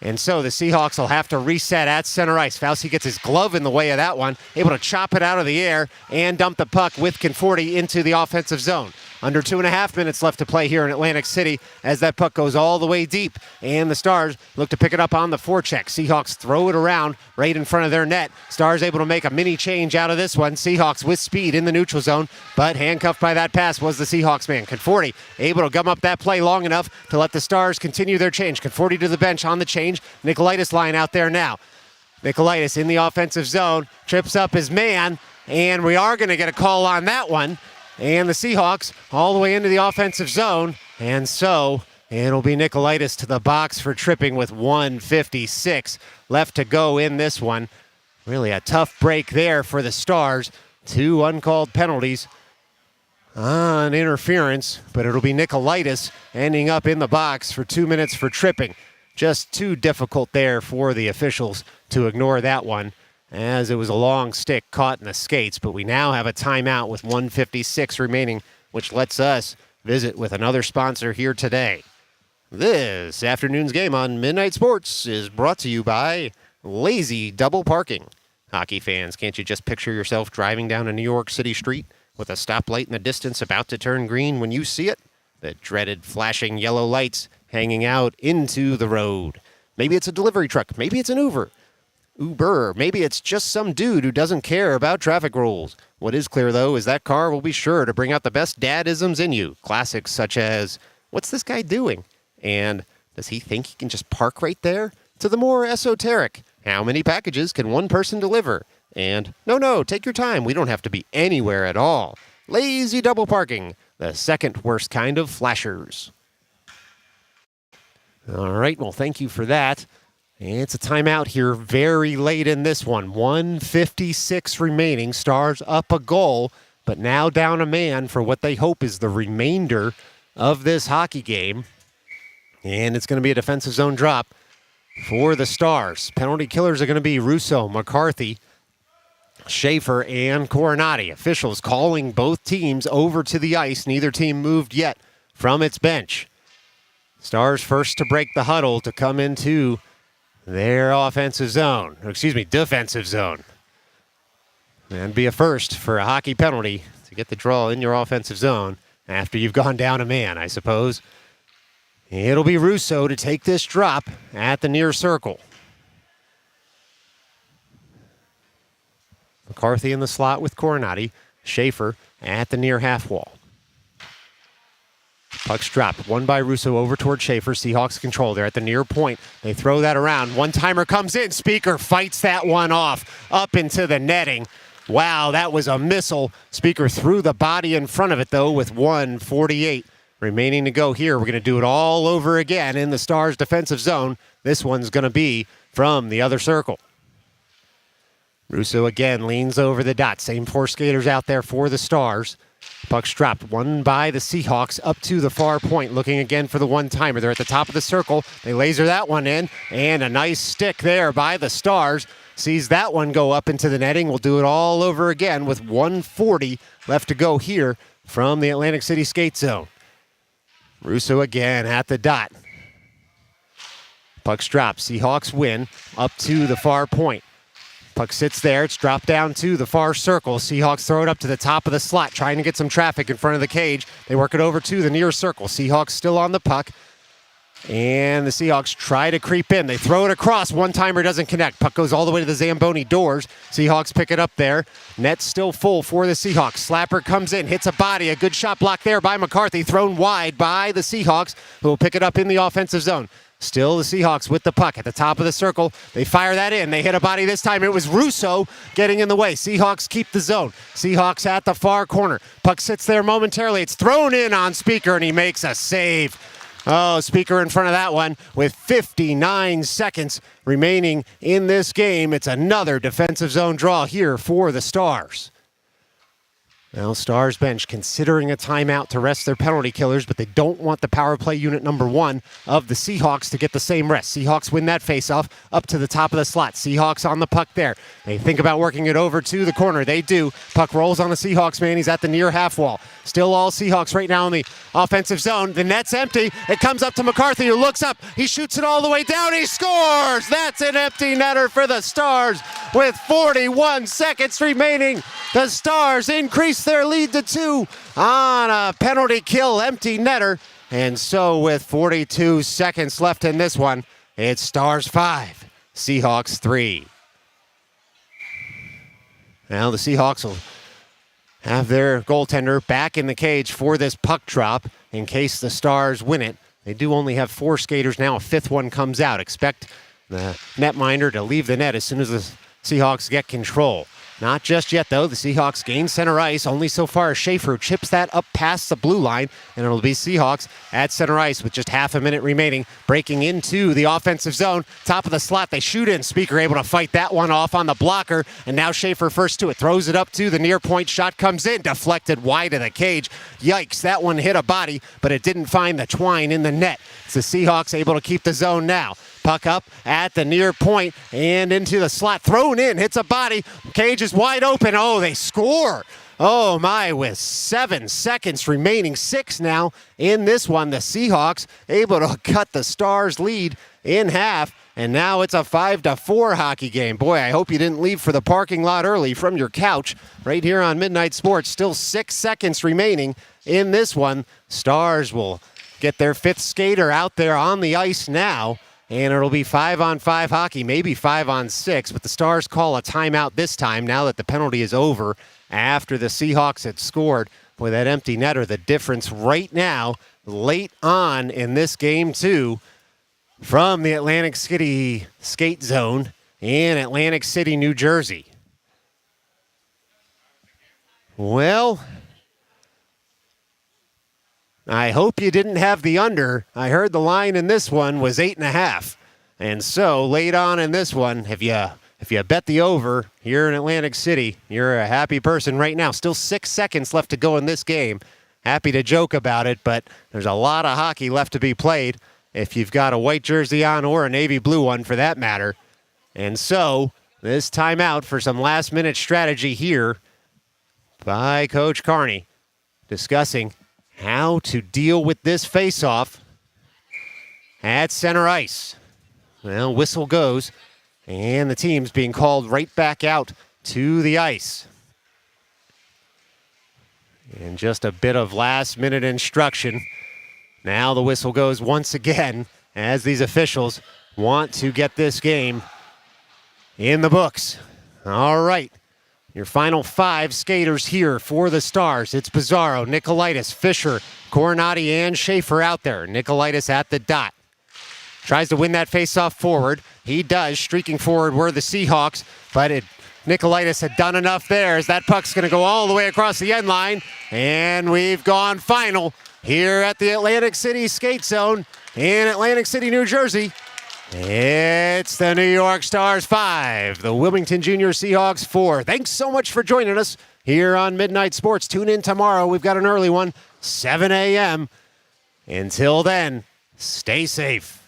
And so the Seahawks will have to reset at center ice. Fauci gets his glove in the way of that one, able to chop it out of the air and dump the puck with Conforti into the offensive zone. Under 2.5 minutes left to play here in Atlantic City as that puck goes all the way deep. And the Stars look to pick it up on the forecheck. Seahawks throw it around right in front of their net. Stars able to make a mini change out of this one. Seahawks with speed in the neutral zone, but handcuffed by that pass was the Seahawks man. Conforti able to gum up that play long enough to let the Stars continue their change. Conforti to the bench on the change. Nicolaitis line out there now. Nicolaitis in the offensive zone, trips up his man, and we are going to get a call on that one. And the Seahawks all the way into the offensive zone. And so it'll be Nicolaitis to the box for tripping with 1:56 left to go in this one. Really a tough break there for the Stars. 2 uncalled penalties on interference, but it'll be Nicolaitis ending up in the box for 2 minutes for tripping. Just too difficult there for the officials to ignore that one, as it was a long stick caught in the skates. But we now have a timeout with 1:56 remaining, which lets us visit with another sponsor here today. This afternoon's game on Midnight Sports is brought to you by Lazy Double Parking. Hockey fans, can't you just picture yourself driving down a New York City street with a stoplight in the distance about to turn green when you see it? The dreaded flashing yellow lights hanging out into the road. Maybe it's a delivery truck. Maybe it's an Uber. Maybe it's just some dude who doesn't care about traffic rules. What is clear, though, is that car will be sure to bring out the best dadisms in you. Classics such as, what's this guy doing? And does he think he can just park right there? To the more esoteric, how many packages can one person deliver? And, no, take your time. We don't have to be anywhere at all. Lazy double parking, the second worst kind of flashers. All right, well, thank you for that. It's a timeout here very late in this one. 1:56 remaining. Stars up a goal, but now down a man for what they hope is the remainder of this hockey game. And it's going to be a defensive zone drop for the Stars. Penalty killers are going to be Russo, McCarthy, Schaefer, and Coronati. Officials calling both teams over to the ice. Neither team moved yet from its bench. Stars first to break the huddle to come into their defensive zone. And be a first for a hockey penalty to get the draw in your offensive zone after you've gone down a man, I suppose. It'll be Russo to take this drop at the near circle. McCarthy in the slot with Coronati. Schaefer at the near half wall. Puck's dropped. One by Russo over toward Schaefer. Seahawks control. They're at the near point. They throw that around. One-timer comes in. Speaker fights that one off up into the netting. Wow, that was a missile. Speaker threw the body in front of it, though, with 1:48 remaining to go here. We're going to do it all over again in the Stars' defensive zone. This one's going to be from the other circle. Russo again leans over the dot. Same four skaters out there for the Stars. Puck's dropped. One by the Seahawks up to the far point, looking again for the one-timer. They're at the top of the circle. They laser that one in, and a nice stick there by the Stars. Sees that one go up into the netting. We'll do it all over again with 1:40 left to go here from the Atlantic City skate zone. Russo again at the dot. Puck's dropped. Seahawks win up to the far point. Puck sits there. It's dropped down to the far circle. Seahawks throw it up to the top of the slot, trying to get some traffic in front of the cage. They work it over to the near circle. Seahawks still on the puck. And the Seahawks try to creep in. They throw it across. One-timer doesn't connect. Puck goes all the way to the Zamboni doors. Seahawks pick it up there. Net's still full for the Seahawks. Slapper comes in, hits a body. A good shot blocked there by McCarthy. Thrown wide by the Seahawks, who will pick it up in the offensive zone. Still the Seahawks with the puck at the top of the circle. They fire that in. They hit a body this time. It was Russo getting in the way. Seahawks keep the zone. Seahawks at the far corner. Puck sits there momentarily. It's thrown in on Speaker, and he makes a save. Oh, Speaker in front of that one with 59 seconds remaining in this game. It's another defensive zone draw here for the Stars. Well, Stars bench considering a timeout to rest their penalty killers, but they don't want the power play unit number 1 of the Seahawks to get the same rest. Seahawks win that faceoff up to the top of the slot. Seahawks on the puck there. They think about working it over to the corner. They do. Puck rolls on the Seahawks man. He's at the near half wall. Still all Seahawks right now in the offensive zone. The net's empty. It comes up to McCarthy, who looks up. He shoots it all the way down. He scores! That's an empty netter for the Stars with 41 seconds remaining. The Stars increase their lead to 2 on a penalty kill empty netter. And so with 42 seconds left in this one, it's Stars 5, Seahawks 3. Now the Seahawks will have their goaltender back in the cage for this puck drop in case the Stars win it. They do only have 4 skaters now. A 5th one comes out. Expect the netminder to leave the net as soon as the Seahawks get control. Not just yet, though. The Seahawks gain center ice. Only so far as Schaefer chips that up past the blue line, and it'll be Seahawks at center ice with just half a minute remaining, breaking into the offensive zone. Top of the slot, they shoot in. Speaker able to fight that one off on the blocker, and now Schaefer first to it. Throws it up to the near point. Shot comes in, deflected wide of the cage. Yikes, that one hit a body, but it didn't find the twine in the net. It's the Seahawks able to keep the zone now. Puck up at the near point and into the slot. Thrown in, hits a body. Cage is wide open. Oh, they score. Oh, my, with 7 seconds remaining. 6 now in this one. The Seahawks able to cut the Stars' lead in half. And now it's a 5-4 hockey game. Boy, I hope you didn't leave for the parking lot early from your couch right here on Midnight Sports. Still 6 seconds remaining in this one. Stars will get their 5th skater out there on the ice now. And it'll be 5-on-5 hockey, maybe 5-on-6, but the Stars call a timeout this time now that the penalty is over after the Seahawks had scored with that empty netter. The difference right now, late on in this game, too, from the Atlantic City skate zone in Atlantic City, New Jersey. Well, I hope you didn't have the under. I heard the line in this one was 8.5. And so late on in this one, if you bet the over here in Atlantic City, you're a happy person right now. Still 6 seconds left to go in this game. Happy to joke about it, but there's a lot of hockey left to be played if you've got a white jersey on or a navy blue one for that matter. And so this timeout for some last-minute strategy here by Coach Carney discussing how to deal with this face-off at center ice. Well, whistle goes, and the team's being called right back out to the ice. And just a bit of last-minute instruction. Now the whistle goes once again as these officials want to get this game in the books. All right. Your final 5 skaters here for the Stars. It's Pizarro, Nicolaitis, Fisher, Coronati, and Schaefer out there. Nicolaitis at the dot. Tries to win that faceoff forward. He does. Streaking forward were the Seahawks, but Nicolaitis had done enough there as that puck's going to go all the way across the end line. And we've gone final here at the Atlantic City Skate Zone in Atlantic City, New Jersey. It's the New York Stars 5, the Wilmington Junior Seahawks 4. Thanks so much for joining us here on Midnight Sports. Tune in tomorrow. We've got an early one, 7 a.m. Until then, stay safe.